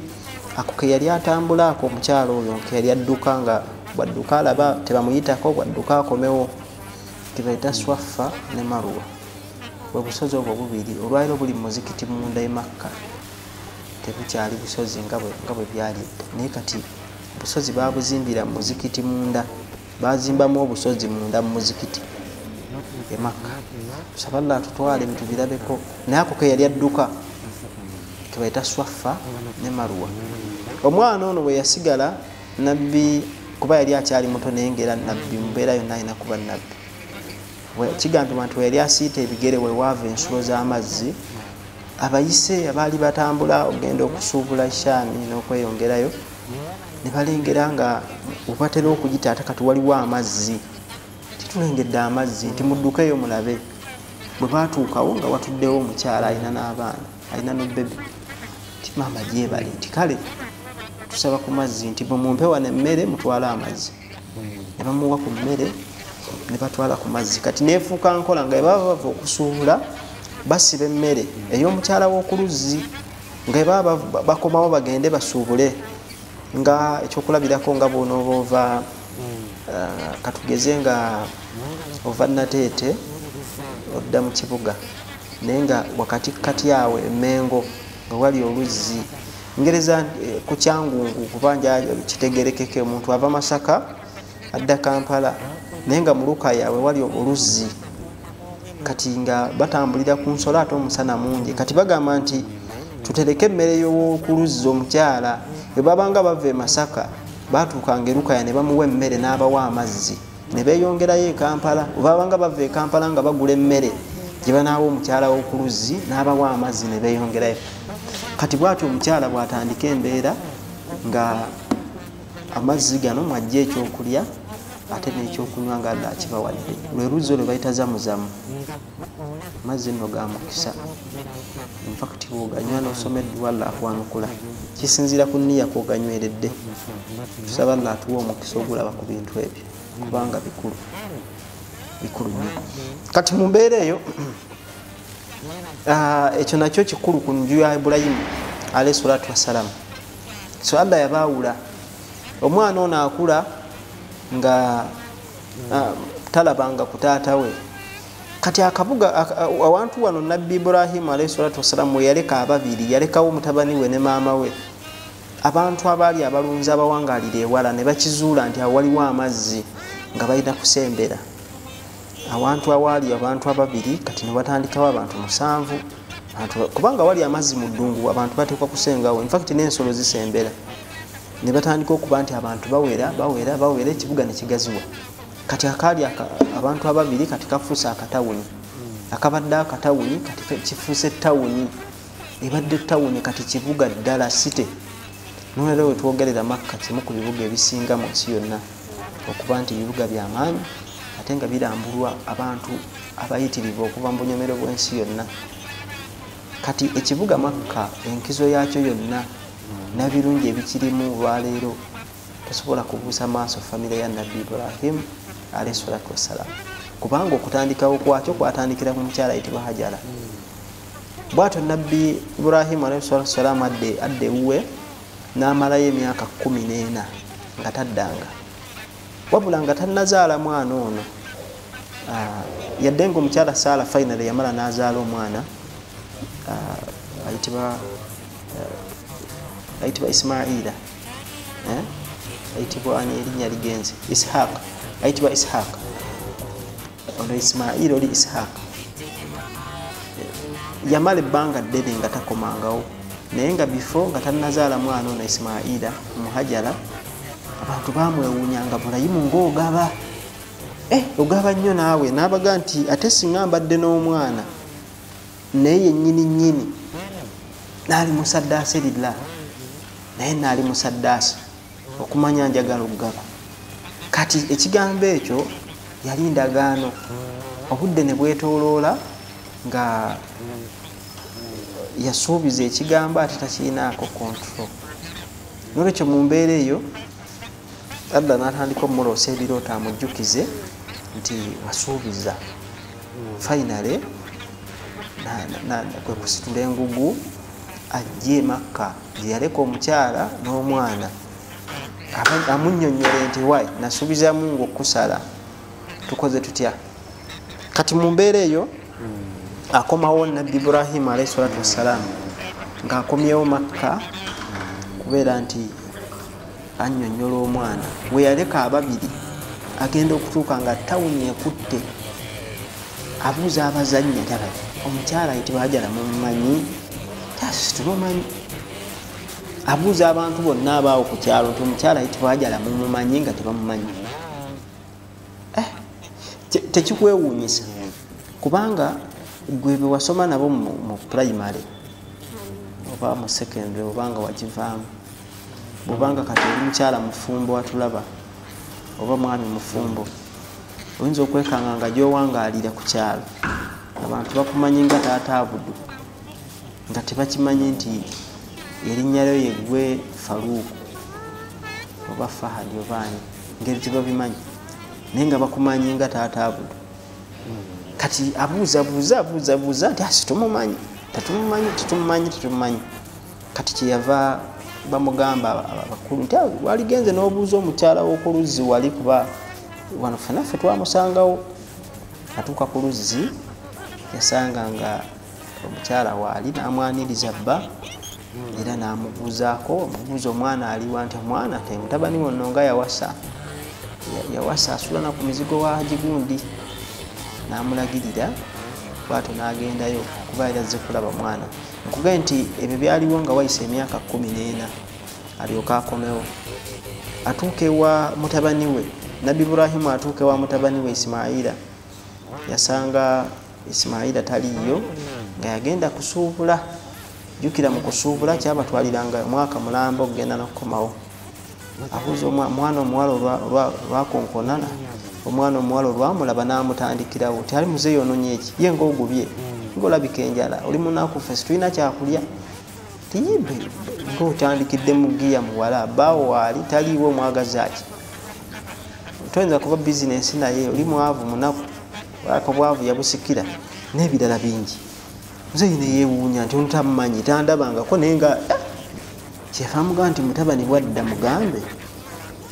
ako ke yali atambulaako omukyalo oyo ke yali adduka nga bwadduka alaba tebamuyitako bwadduka akomewo tibayita Swaffa ne Marwa bwe busozi obwo bubiri olwaliro buli muzikiti munda e Makka tebukyali busozi nga bwe byali naye kati busozi babuzimbira muzikiti munda bazimbamu obusozi munda mu muzikiti e Makka tusaba Allah tutwale bintu birabeko naye ako ke yali adduka tebayita Swaffa ne Marwa omwana ono bwe yasigala nabbi kuba yali akyali muto nengera nabbi mbeera yonna alina kuba nabbi kigambibwa nti yali asiita ebigere we waava ensulo z'amazzi abayise abaali batambula ogenda okusuubula Shaami n'okweyongerayo ne balengera nga obatera okugita ate kati waliwo amazzi titulengedde amazzi nti muddukeeyo mulabe bwe baatuukawo nga watuddewo omukyala alina n'abaana alina n'ebbebi ti maama gyebale nti kale tusaba ku mazzi nti bwe mumpewa n'emmere mutwale amazzi ne bamuwa ku mmere ne batwala ku mazzi kati neefuuka nkola nga baba bava okusuubula basiba emmere ey'omukyala w'oku luzzi nga baba bakomawo bagende basuubule nga ekyokulabirako nga bw'onooba ova katugeze nga ova Nateete odda mu kibuga naye nga wakati kati awe Emmengo nga wali oluzzi ngereza ku Kyangungu kubanja kitegerekeke omuntu ava Masaka adda Kampala naye nga mu Lukaya we wali oluzzi kati nga batambulira ku nsolo ate omusana mungi kati bagamba nti tutereke emmere y'okuluzzi omukyala bwe babanga bava e Masaka baatuukanga e Lukaya ne bamuwa emmere n'abawa amazzi ne beeyongerayo e Kampala babanga bava e Kampala nga bagula emmere gye banaawa omukyala w'okuluzzi n'abawa amazzi ne beeyongerayo kati bw'atyo omukyala bw'atandika embeera nga amazzi gano mwajja ekyokulya ate n'ekyokunywa nga Allah akibawadde lwe luzzi olwo bayita Zamuzamu amazzi nno ga mukisa infakiti bw'oganywa n'osomedde Allah akwanukula kisinziira ku nniya kw'oganyweredde tusaba Allah atuwa omukisa ogulaba ku bintu ebyo kubanga bikulu nnyo kati mu mbeera eyo ekyo nakyo kikulu ku nju ya Ibulayimu alayhi salatu wassalamu so Allah yabaawula omwana ono akula nga talabanga ku taata we kati akabuga awantu wano nabbi Ibrahimu alayhi salatu wassalamu yaleka ababiri yalekawo mutabani we ne maama we abantu abaali abalunzi abawangaalira ewala ne bakizuula nti awaliwo amazzi nga balina kusembera awantu awaali abantu ababiri kati ne batandikawo abantu 7 kubanga wali amazzi mu ddungu abantu bateekwa kusengawo infact n'ensolo zisembera ne batandika okuba nti abantu bawera ekibuga ne kigaziwa kati akaali abantu ababiri kati kafuuse akatawuni akabadde akatawuni kati kifuuse ettawuni ebadde ettawuni kati kibuga ddala site nolera we twogerera Makka kimu ku bibuga ebisinga mu nsi yonna okuba nti ebibuga by'amaanyi ate nga birambulwa abantu abayitirivu okuva mu bunyomero bw'ensi yonna kati ekibuga Makka enkizo yakyo yonna n'ebirungi ebikirimu olwaleero tosobola kubuusa maaso famire ya Nabbi Ibrahim alayhi salatu wassalamu kubanga okutandikawo kwakyo kwatandikira ku mukyala ayitibwa Hajara. Bwatyo nabbi Ibrahim alayhi salaam adde ewuwe n'amalayo emyaka 14 nga taddanga, wabula nga tannazaala mwana ono. Yadde nga omukyala Saala finally yamala n'azaala omwana ayitibwa Ismaila, ayitibwa ani erinnya ligenze Ishaq, ayitibwa Ishaq. Ono Ismaila oli Ishaq yamala ebbanga ddene nga takomangawo, naye nga before nga tannazaala mwana ono Ismaila Muhajara, abantu bamwewuunyanga bulayimu ng'ogaba ogaba nnyo naawe, n'abaga nti ate singa mbadde n'omwana naye yennyini nnyini naali musaddaase lillah, naye naali musaddaase okumanya njagala okugaba. Kati ekigambo ekyo yali ndagaano, obudde ne bwetooloola nga yasuubiza ekigambo ate takirinaako control. Nolwekyo mu mbeera eyo Allah n'atandika omuloosa ebirooto amujjukize nti wasuubiza. Finally kwe kusitula engugu ajje Makka gye yaleka omukyala n'omwana, amunnyonnyole nti wayi nasuubizamu ng'okusala tukoze tutya. Kati mu mbeera eyo akomawo nabbi Ibrahim alayhi salatu wassalam ng'akomyewo Makka kubeera nti annyonnyola omwana we yaleka ababiri, agenda okutuuka nga tawuni ekutte, abuuza abazannya taba omukyala ayitibwa Hajara mumumanyi? Tumumanyi. Abuuza abantu bonna abaawo ku kyalo nti omukyala ayitibwa Hajara mumumanyi? Nga tebamumanyi. Tekikwewuunyisa kubanga gwe be wasoma nabo mu primary oba mu secondary obanga wakivaamu, bwobanga kati oli mukyala mufumbo watulaba oba mwami mufumbo, oyinza okwekanga nga gy'owangaalira ku kyalo abantu bakumanyi nga taata Abudu nga tebakimanyi nti erinnya lyo yeggwe Faruku oba Fahadi oba ani, ngeri tebabimanyi, naye nga bakumanyi nga taata Abudu. Kati abuuza nti tumumanyi, tetumumanyi. Kati kyeyava bamugamba abakulu nti waligenze n'obuuza omukyala w'oku luzzi wali, kuba wano fenaffe twamusangawo. Atuuka ku luzzi yasanga nga omukyala waali, n'amwaniriza bba era n'amubuuzaako, omubuuza omwana aliwa, nti omwana te mutabani wonno nga yawasa asula na ku mizigo wa Haji gundi. N'amulagirira bw'atyo n'agendayo kuba yali azze kulaba mwana. Nkuge nti ebyo byaliwo nga wayise emyaka 14 alyoka akomewo. Atuuka ewa mutabani we nabbi Ibrahim, atuuka ewa mutabani we Ismaila, yasanga Ismaila taliyo, nga yagenda kusuubula. Jjukira mu kusuubula kyabatwaliranga omwaka mulamba okugenda n'okukomawo. Abuuza omwana omuwala olwakonkonana, omwana omuwala olwamulaba n'amutandikirawo ti ali muze yoononye eki, ye ng'ogubye ng'olabika enjala, oli munaku ffe situlina kyakulya, tiyibbe ng'otandikidde mu giya muwala, bbaawo waali taliiwo omwagaza ki. Toyinza kuba bizinensi naye, oli mwavu munaku, waka bwavu yabusikira n'ebirala bingi. Muzeeyi ne yeewuunya nti onu tamumanyi, tandabangako, naye nga kyeva mugamba nti mutabani bwadda mugambe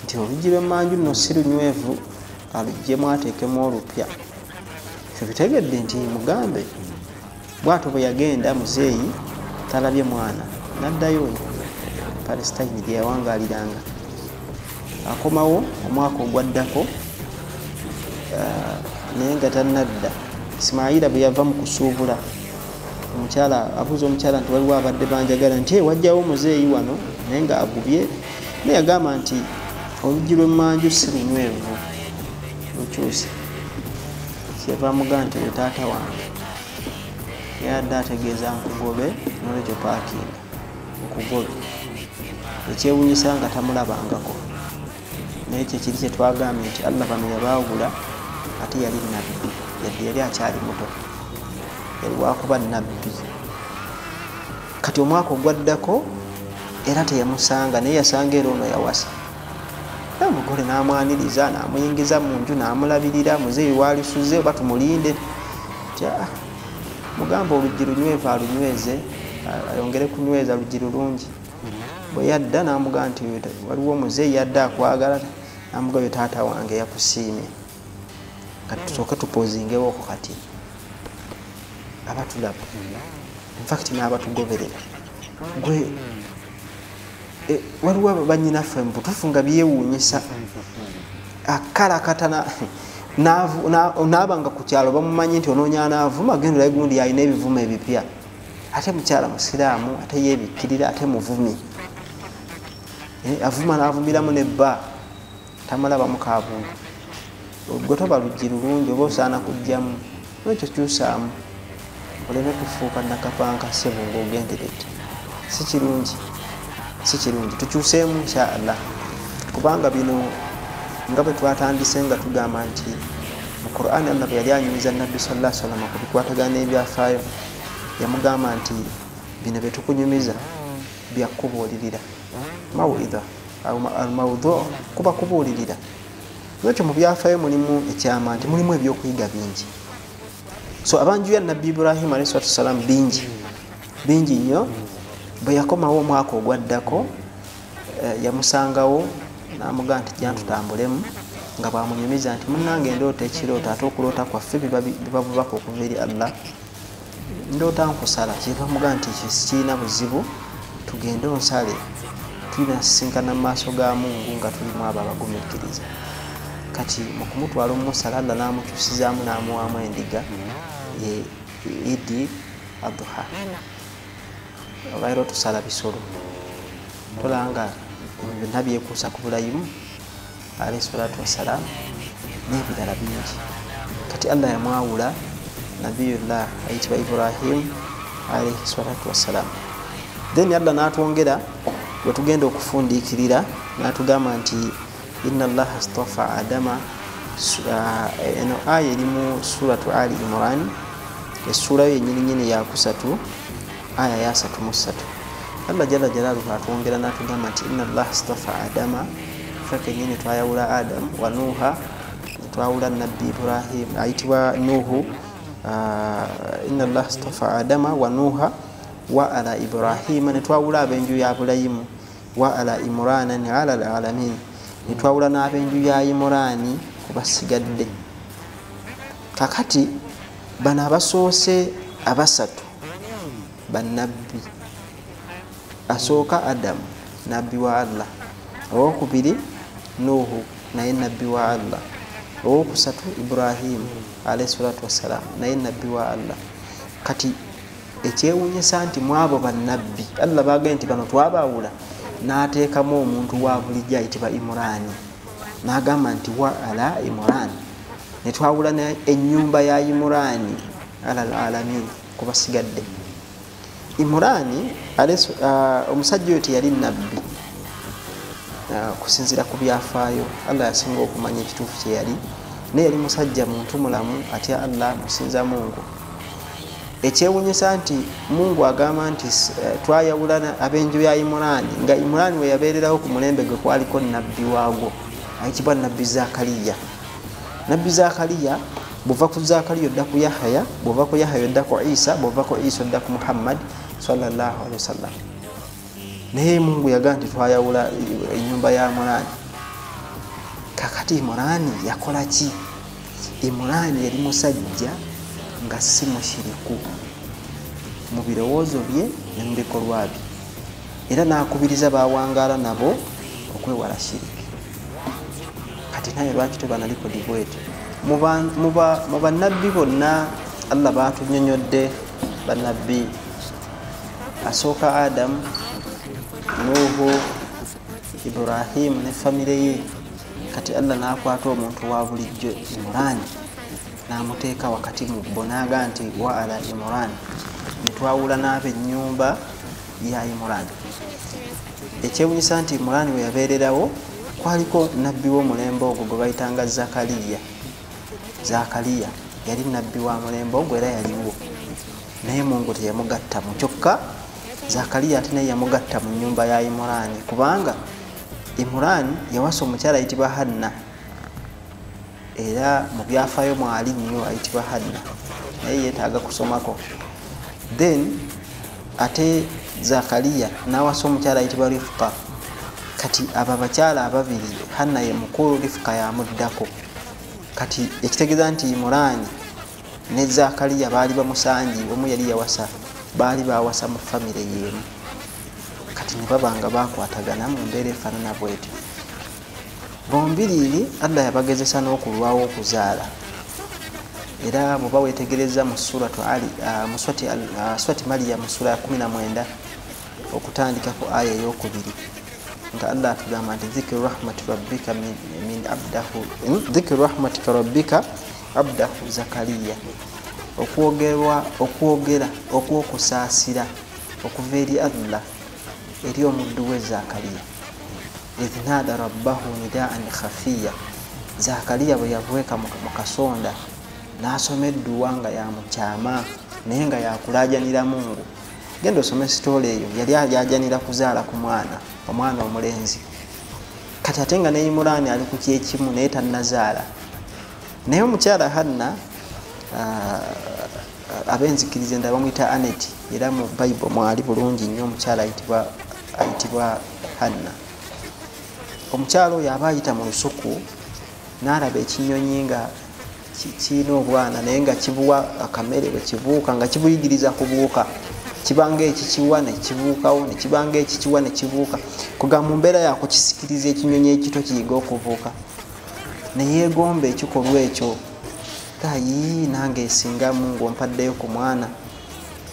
nti oluggi lw'emmanju nno si lunywevu, aluggyemu ateekemu olupya. Ffe bitegedde nti mugambe. Bw'atyo bwe yagenda muzeeyi talabye mwana, n'addayo Palestine gye yawangaaliranga. Akomawo omwaka ogwaddako naye nga tannadda. Ismaila bwe yava mu kusuubula, omukyala abuuza omukyala nti waliwo abadde banjagala, nti wajjawo muzeeyi wano naye nga agubye. Naye yagamba nti oluggi lw'emmanju si lunywevu, lukyuse. Kyeva mugamba nti we taata wange yadde ategeeza nkugobe, nolwekyo paakinga nkugobe. Ekyewuunyisa nga tamulabangako, naye ekyo kiri kye twagambye nti Allah bano yabaawula ate yali nabbi, yali akyali muto, yali wakuba nabbi. Kati omwaka ogwaddako era teyamusanga, naye yasanga era ono yawasa. omugole namwaniriza namuyingiza mu nju namulabirira muzeeyi walisuze oba tumulinde mugamba oluggi lunywevu alunyweze ayongere kunyweza luggi lulungi bwe yadda namugamba nti waliwo omuzeeyi yadde akwagala namugamba taata wange yakusiimye kati tusooke tupozingewooko kati abatulaba infact n'abatugoberera gwe waliwo banyinaffe mubutuufu nga byewuunyisa akalakatana naabanga ku kyalo bamumanyi nti onoonya naavuma agenda olayi gundi alina ebivuma ebipya ate mukyala musiraamu ate yebikkirira ate muvumi avuma naavumiramu nebba tamalabamu kabuntu gwe toba luggi lulungi oba osaana kujjamu nekyo kyusaamu oleme kufuuka nakapanka sebo ngaogenderedde si kirungi tukyuseemu inshaallah kubanga bino nga bwe twatandise nga tugamba nti mu Qur'an Allah bwe yali anyumiza Nabbi sallallahu alaihi wasallam ku bikwatagana n'ebyafaayo yamugamba nti bino bye tukunyumiza byakubuulirira mawidha almawdhu kuba kubuulirira nekyo mu byafaayo mulimu ekyama nti mulimu ebyokuyiga bingi so abanju ya Nabbi Ibrahim alayhi salatu wassalam bingi nnyo bwe yakomawo omwaka ogwaddako yamusangawo namugamba nti jja tutambulemu nga bwamunyumiza nti munnange ndoota ekirooto ate okuloota kwaffe bibabubaka okuva eri Allah ndoota nkusala kyebamugamba nti ekyo sikirina buzibu tugende onsale tulina sisinkana mu maaso ga Mungu nga tulimu abo abagumiikiriza kati mu kumutwala omusala Allah n'amukyusizaamu n'amuwaamu endiga ye Idi Adha obairo tusala bisolo tolanga byonna byekuusa ku bulayimu alayhi salatu wassalam n'ebirala bingi kati Allah yamwawula nabiyullah ayitibwa Ibrahim alayhi salatu wassalam then Allah n'atwongera bwe tugenda okufundiikirira n'atugamba nti inna Allah astafa Adama eno aya eri mu suratu Ali Imran essura yo yennyini yakusatu aya ya 33 Allah jalla jalaluhu atwongera n'atugamba nti inna Allah astafa Adama fake nyine twayawula Adam wa Nuha twawula Nabbi Ibrahim ayitibwa Nuhu inna Allah astafa Adama wa Nuha wa ala Ibrahim netwawula abenju ya Ibrahim wa ala Imran ni ala alamin netwawula n'abenju ya Imran kubasigadde kakati bana abasoose abasatu bannabbi asooka Adam nabbi wa Allah owokubiri Nuhu naye nabbi wa Allah owokusatu Ibrahim alayhi salatu wassalam naye nabbi wa Allah kati ekyewuunyisa nti mwabo bannabbi Allah baagambye nti bano twabawula n'ateekamu omuntu wa bulijjo ayitibwa Imurani n'agamba nti wa ala Imurani netwawula ennyumba ya Imurani ala alamin kubasigadde Imurani omusajja oyo teyali nabbi kusinzira ku byafaayo Allah yasinga okumanya ekituufu kye yali naye yali musajja muntu mulamu atya Allah musinza Mungu ekyewuunyisa nti Mungu agamba nti twayawulana abenju ya Imurani nga Imurani we yabeereraho ku mulembe gwe kwaliko nabbi waagwo ayitibwa nabbi Zakariya. Nabbi Zakariya bw'ova ku Zakariya odda ku Yahya, bw'ova ku Yahya odda ku Isa, bw'ova ku Isa odda ku Muhammad sallallahu alaihi wasallam. Naye Mungu yagamba nti twayawula ennyumba ya Imurani. Kakati Imurani yakola ki? Imurani yali musajja nga si mushiriku mu birowoozo bye ne mu bikolwa bye, era n'akubiriza bawangaala nabo okwewala shiriki. Kati naye lwaki tubanaliko dibwete mu bannabbi bonna Allah baatunyonyodde bannabbi asooka Adam, Nuhu, Ibrahim ne famire ye. Kati Allah n'akwata omuntu wa bulijjo Imurani n'amuteeka wakati mu bo n'agamba nti wa ala Imurani, netwawula n'ab'ennyumba ya Imurani. Ekyewunyisa nti Imurani we yabeererawo kwaliko nabbi w'omulembe ogwo gwe bayitanga Zakariya. Zakariya yali nabbi wa mulembe ogwo era yaliwo, naye Mungu teyamugatta mu kyokka. Zakariya ate naye yamugatta mu nnyumba ya Imurani kubanga Imran yawasa omukyala ayitibwa Hanna, era mu byafaayo mwali nnyo ayitibwa Hanna, naye yeetaaga kusomako. Then ate Zakariya n'awasa omukyala ayitibwa Rifqa. Kati abo abakyala ababiri, Hanna ye mukulu, Rifqa yamuddako. Kati ekitegeeza nti Imran ne Zakariya baali bamusangi, omu yali yawasa, baali bawasa mu famire y'emu. Kati ne baba nga bakwatagana mu mbeera efaanana bwetyo. Bombiriri Allah yabagezesa n'okulwawo okuzaala, era bw'oba weetegereza mu suratu Ali, surati Maryam mu sura ya 19 okutandika ku aya ey'okubiri, nga Allah atugamba nti dhikru rahmatika rabbika abdahu Zakariya, okwogera okwokusaasira okuva eri Allah eri omuddu we Zakariya. idh nada rabbahu nidaan khafiya, Zakariya bwe yavueka mu kasonda n'asoma edduwa nga yamukyama naye nga yakulajanira Mungu. Genda osome sitole eyo, yali ajajanira kuzaala ku omwana omulenzi. Kati ate nga ne Imran ali ku kyekimu naye tannazaala. Naye omukyala Hanna, abenzikiriza nda bamuyita Aneti, era mu Bible mwali bulungi nnyo omukyala ayitibwa Hanna. Omukyala oyo aba ayita mu lusuku n'alaba ekinyonyi nga kirina obwana naye nga kibuwa akamere bwe kibuuka nga kibuyigiriza kubuuka, kibanga ekikiwa ne kibuukawo, ne kibanga ekikiwa ne kibuuka. Kugamba mu mbeera yakukisikiriza ekinyonyi ekito kiyiga okubuuka, ne yeegomba ekikolwa ekyo. Tayi nange esingamu ng'ompaddeyo ku mwana,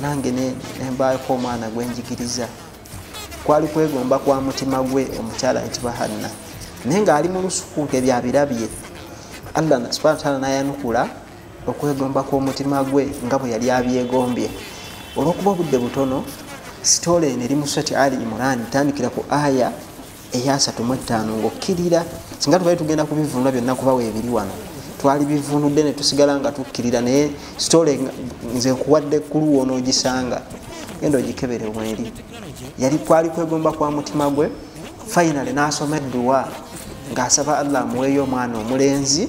nange ne mbaako omwana gwenjigiriza. Kwali kwegomba kwa mutima gwe omukyala ayitibwa Hanna, naye ng'ali mu lusuku ebyo abirabye. Allah subhanahu wa ta'ala n'ayanukula okwegomba kw'omutima gwe nga bwe yali abyegombye. Olw'okuba obudde butono, sitole eno eri mu surati Ali Imran tandikira ku aya eya 35 ng'okkirira. Singa tubaali tugenda kubivunula byonna kubawa ebiri wano, twali bivunudde ne tusigala nga tukkirira, naye sitole nze nkuwadde kkulu wonoogisanga, genda ogikebere mweri. Yali kwali kwegomba kwa mutima gwe. Finally n'asoma edduwa ng'asaba Allah amuweeyo omwana omulenzi,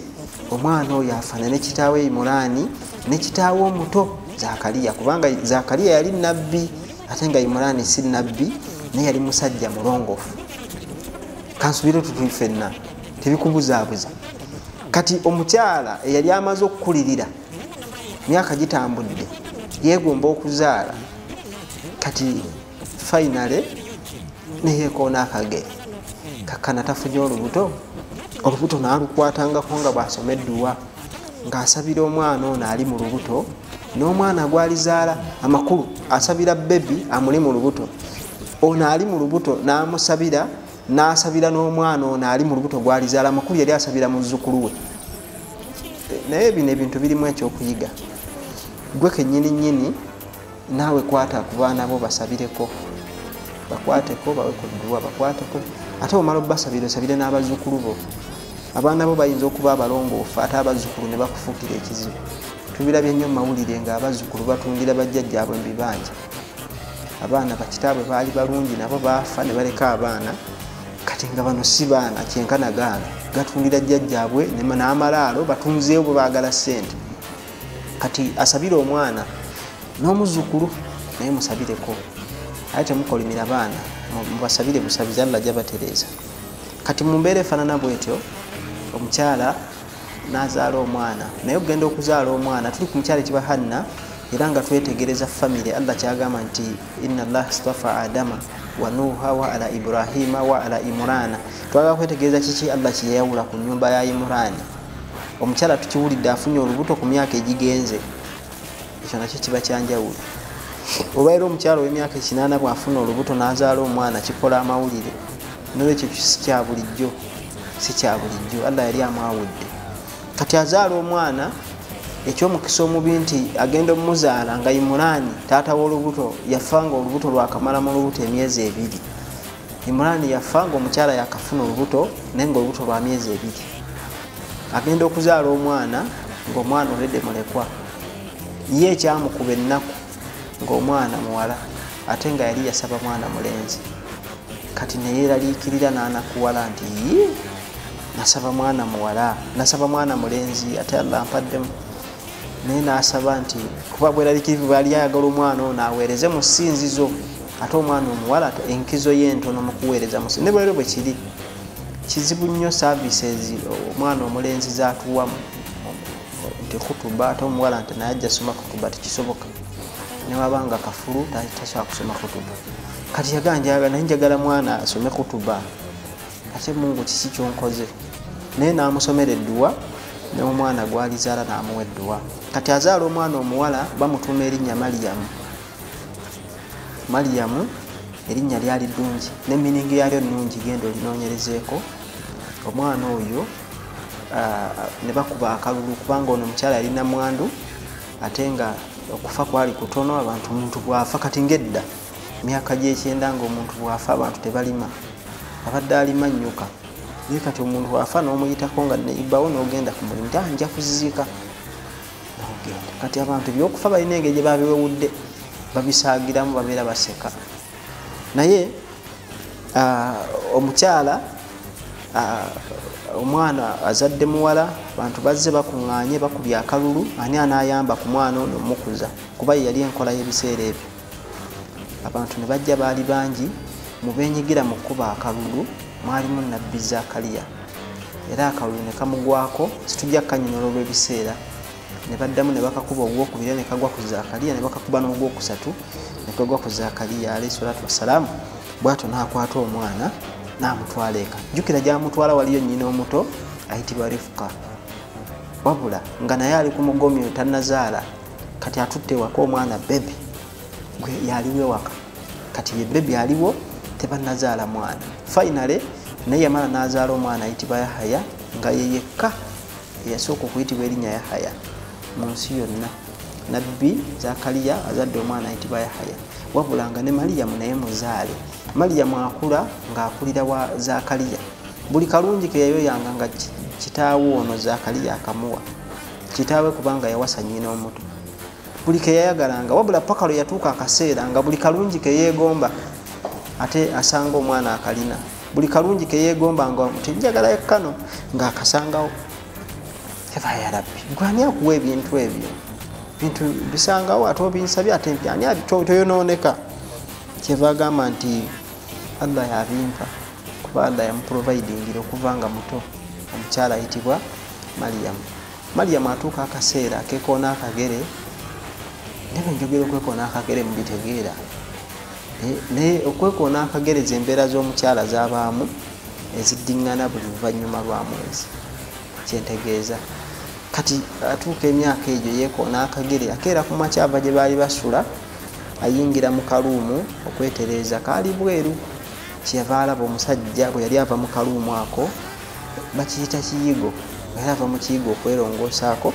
omwana oyo afaanane kitaawe Imran ne kitaawe omuto Zakariya, kubanga Zakariya yali nabbi ate nga Imran si nabbi, naye yali musajja mulongoofu. Kansubire tutu ffenna tebikubuzaabuza. Kati omukyala eyali amaze okukulirira, myaka gitambudde, yeegomba okuzaala. Kati finally neyeekoona akagere, kakkana tafunye olubuto n'alukwatangako nga bw'asoma edduwa ng'asabira omwana ono ali mu lubuto, n'omwana gwalizaala amakulu asabira bebi amuli mu lubuto, ono ali mu lubuto n'amusabira, n'asabira n'omwana ono ali mu lubuto gwalizaala amakulu yali asabira muzzukulu we. Naye bino ebintu birimu ekyokuyiga. Gwe kennyini nnyini naawe kwata ku baana bo basabireko, bakwateko, bawe ku dduwa bakwateko, ate omala obbasabira osabire n'abazzukulu bo. Abaana bo bayinza okuba abalongoofu ate abazzukulu ne bakufuukira ekizibu. Tubirabye nnyo mu mawulire ng'abazzukulu batundira bajjajjaabwe mu bibanja. Abaana bakitaabwe baali balungi nabo baafa ne baleka abaana, kati nga bano si baana kyenkana gaana, gatundira jjajjaabwe n'amalaalo batunzeewo bwe baagala ssente. Kati asabire omwana n'omuzzukulu naye musabireko, ate temukolimira baana, mubasabire busabizi Allah jabatereeza. Kati mu mbeera efaanana bwetyo omukyala n'azaala omwana, naye okugenda okuzaala omwana tuli ku mukyala ekibwa Hanna, era nga twetegereza famire. Allah kyagamba nti inna Allah istafa Adama wa Nuha wa ala Ibrahima wa ala Imrana. Twagala kwetegereza kiki Allah kyeyawula ku nnyumba ya Imran. Omukyala tukiwulidde afunye olubuto ku myaka egigenze, ekyo nakyo kiba kyanjawulo. Obaira omukyala w'emyaka 80 bw'afuna olubuto n'azaala omwana kikola amawulire, n'olwekyo si kya bulijjo, si kya bulijjo. Allah yali amwawudde. Kati azaala omwana, ekyomukisa omubi nti agenda omuzaala nga Imran taata w'olubuto yafa nga olubuto lwakamala mu lubuto emyezi 2. Imran yafa nga omukyala yakafuna olubuto naye nga olubuto lwa myezi 2. Agenda okuzaala omwana ng'omwana oledde mulekwa, ye ekyamukuba ennaku ng'omwana muwala ate nga yali yasaba mwana mulenzi. kati neyeraliikirira n'anakuwala nti nasaba mwana muwala, nasaba mwana mulenzi ate Allah ampaddemu. Naye n'asaba nti kuba bweraliikirivu bwali ayagala omwana ono aweereze mu ssinzizo, ate omwana omuwala enkizo ye entono mu kuweereza mu ssinzizo. Ne bwero bwe kiri kizibu nnyo services omwana omulenzi zaatuwamu nti khutuba, ate omuwala nti naye ajja soma khutuba, tekisoboka. Ne wabanga kafulu tasobola kusoma khutuba. Kati yaganja naye njagala mwana asome khutuba, ate Mungu kiki kyonkoze? Naye n'amusomera edduwa, n'omwana gwalizaala n'amuwa edduwa. Kati azaala omwana omuwala bamutuuma erinnya Mariyamu. Mariyamu erinnya lyali ddungi, ne miningi yalyo nnungi, genda olinoonyerezeeko. Omwana oyo ne bakuba akalulu kubanga ono omukyala yalina mwandu, ate nga okufa kwali kutono, abantu omuntu bwafa kati ngedda myaka gy'ekyenda ng'omuntu bwafa abantu tebalima, abadde alima nnyuka. Naye kati omuntu bwafa n'omuyitako nga neibawo n'ogenda ku mulimu nti nja kuziika n'ogenda. Kati abantu ebyokufa balina engeri gye babiwewudde, babisaagiramu, babeera baseka. Naye omukyala omwana azadde muwala, abantu bazze bakuŋŋaanye bakubya akalulu, ani anaayamba ku mwana ono omukuza, kuba ye yali enkola y'ebiseera ebyo. Abantu ne bajja baali bangi, mu beenyigira mu kkuba akalulu mwalimu Nabbi Zakaliya, era akalulu ne kamugwako, situjja kukanyonyola olw'ebiseera. Ne baddamu ne bakakuba ogwokubiri ne kagwa ku Zakaliya, ne bakakuba n'ogwokusatu ne kagwa ku Zakaliya alayhi salaatu wassalaamu. Bw'atyo n'akwata omwana n'amutwala eka. Jjukira gy'amutwala waliyo nnyina omuto ayitibwa Rifuka, wabula nga naye ali ku mugomyo tannazaala. Kati atutte waka omwana bebi gwe yaliwo ewaka, kati ye bebi aliwo tebannazaala mwana. Finally naye yamala n'azaala omwana ayitibwa Yahaya, nga ye yekka eyasooka okuyitibwa erinnya Yahaya mu nsi yonna. Nabbi Zakaliya azadde omwana ayitibwa Yahaya, wabula nga ne Mariyamu naye muzaale. Mariyamu akula ng'akulira wa Zakaliya. Buli kalungi ke yayoyanga nga kitaawe ono Zakaliya akamuwa, kitaawe kubanga yawasa nnyina omuto. Buli ke yayagalanga, wabula paka lwe yatuuka akaseera nga buli kalungi ke yeegomba ate asanga omwana akalina. Buli kalungi ke yeegomba nga tejjagala kano ng'akasangawo. Eva ya Rabbi, gwe ani akuwa ebintu ebyo? Bintu bisangawo ate obinsabye ate mpi ani toyonooneka? Kyeva agamba nti Allah yabimpa kuba Allah yamuprovidingira okuva nga muto. Omukyala ayitibwa Mariyamu. Mariyamu atuuka akaseera akekoona akagere, naye njogera okwekoona akagere mubitegeera. Naye okwekoona akagere z'embeera z'omukyala z'abaamu eziddiŋŋana buli luvannyuma lwa mwezi, kyentegeeza. Kati atuuka emyaka egyo yeekoona akagere, akeera ku makyava gye baali basula, ayingira mu kaluumu okwetereeza, kaali bweru. Kyeyava alaba omusajja bwe yali ava mu kaluumu ako, bakiyita kiyigo, bwe yali ava mu kiyigo okwerongoosaako,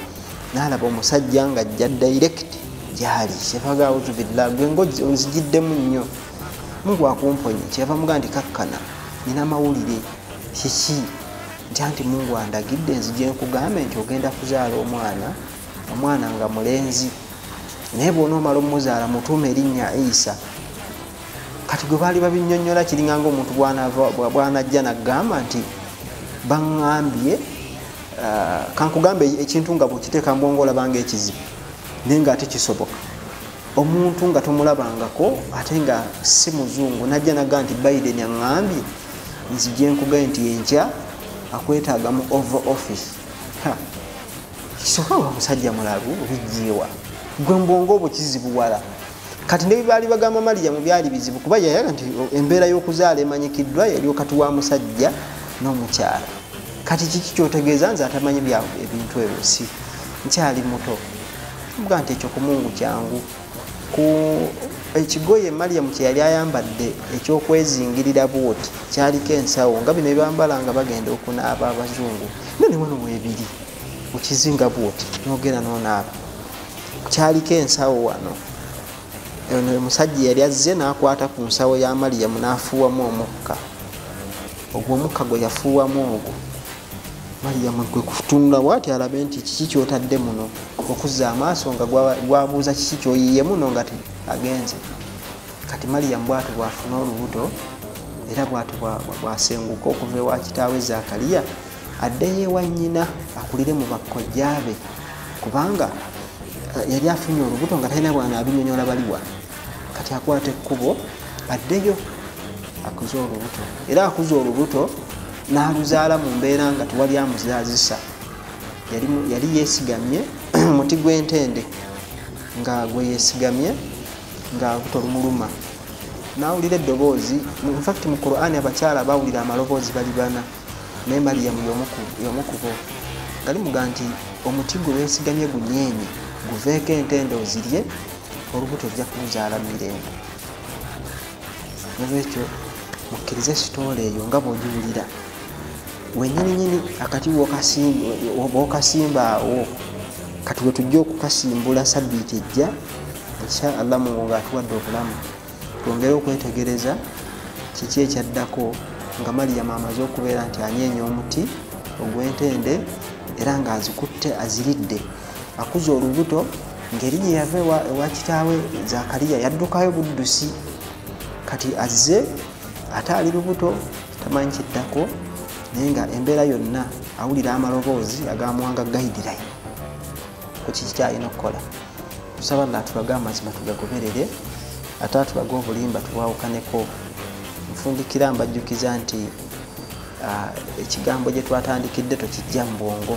n'alaba omusajja ng'ajja direct gyali. Kyeyava auzu billah, gwe ng'ozigiddemu nnyo, Mungu akumponye. Kyeyava mugaa nti kakkana, nina mawulire. Kiki? Nti anti Mungu andagidde nzije nkugambe nti ogenda kuzaala omwana nga mulenzi, naye bw'onoomala omuzaala mutuume erinnya Isa. Kati gwe baali babinnyonnyola kiringa ng'omuntu bw'anajja n'agamba nti baŋŋambye, kankugambe ekintu nga bw'okiteeka mu bwongo olabanga ekizibu naye nga ate kisoboka. Omuntu nga tomulabangako ate nga si muzungu najja n'agamba nti Biden aŋŋambye nzije nkugaye nti enkya akwetaaga mu Oval Office. Kisoboka omusajja mulalu bijjeewa, gwe mbwongo obwo kizibuwala. Kati ne baali bagamba Mariyamu byali bizibu kuba yayaga nti embeera y'okuzaala emanyikiddwa yali wakati wa musajja n'omukyala. Kati kiki kyotegeeza nze atamanyi ebintu ebyo? Si nkyali muto. Tuvuga nti ekyo ku Mungu kyangu. Ku ekigoye Mariyamu kye yali ayambadde eky'okwezingirira bwoti kyaliko ensawo nga bino bambala nga bagenda okunaaba abazungu. Ne wano mwebiri mukizinga bwoti n'ogenda n'onaaba, kyaliko ensawo wano. Omusajja yali azze n'akwata ku nsawo ya Mariyamu n'afuuwamu omukka. Ogwo omukka gwe yafuuwamu ogwo, Mariyamu gwe kutunula bw'ati alabe nti kiki ky'otadde muno, okuzza amaaso nga gwabuuza kiki ky'oyiye muno nga agenze. Kati Mariyamu bw'ati bw'afuna olubuto era bwasenguka okuva ewa kitaawe Zakariya addeyo ewa nnyina akulire mu bakkojjaabe, kubanga yali afunye olubuto nga talina bwana abinyonyola baliwa. Kati akwata ekkubo addeyo akuze olubuto, era akuze olubuto n'aluzaala mu mbeera nga tewali amuzaazisa. Yali yeesigamye muti gw'entende nga gwe yeesigamye nga olubuto lumuluma. N'awulira eddoboozi. In fact mu Qur'ani abakyala bawulira amaloboozi bali bana, naye Mariyamu y'omu ku bo. nga limuga nti omuti gwe weesigamye gunyeenye guveeko entende ozirye, olubuto ojja kuluzaala mirembe. Nolwekyo mukkirize sitoola eyo nga bw'ogiwulira. Wennyininyini akati w'okasimba awo, kati we tujja okukasimbula sabbiiti ejja, insha Allah Mungu ng'atuwadde obulamu, twongere okwetegereza kiki ekyaddako nga Mariyamu amaze okubeera nti anyeenya omuti ogw'entende era ng'azikutte aziridde, akuza olubuto. Ngeri gye yava ewa kitaawe Zakariya yaddukayo buddusi, kati azze ate ali lubuto tamanyi kiddako, naye nga embeera yonna awulira amaloboozi agamuwanga gayidirayo ku kiki kyalina okukola. Tusaba Allah atulage amazima tugagoberere, ate atulage obulimba tubwawukaneko. Nfundikira mbajjukiza nti ekigambo gye twatandikidde tokijja mu bwongo,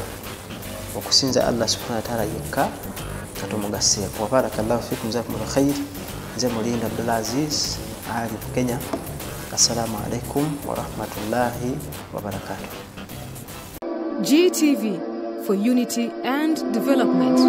okusinza Allah subhanahu wa ta'ala yekka katumugasseeko. Barakallahu fikum, jazakumullahu khair. Nze Mulinda Abdulaziz ali mu Kenya. Assalamu alaikum wa rahmatullahi wa barakatuh. GTV for unity and development.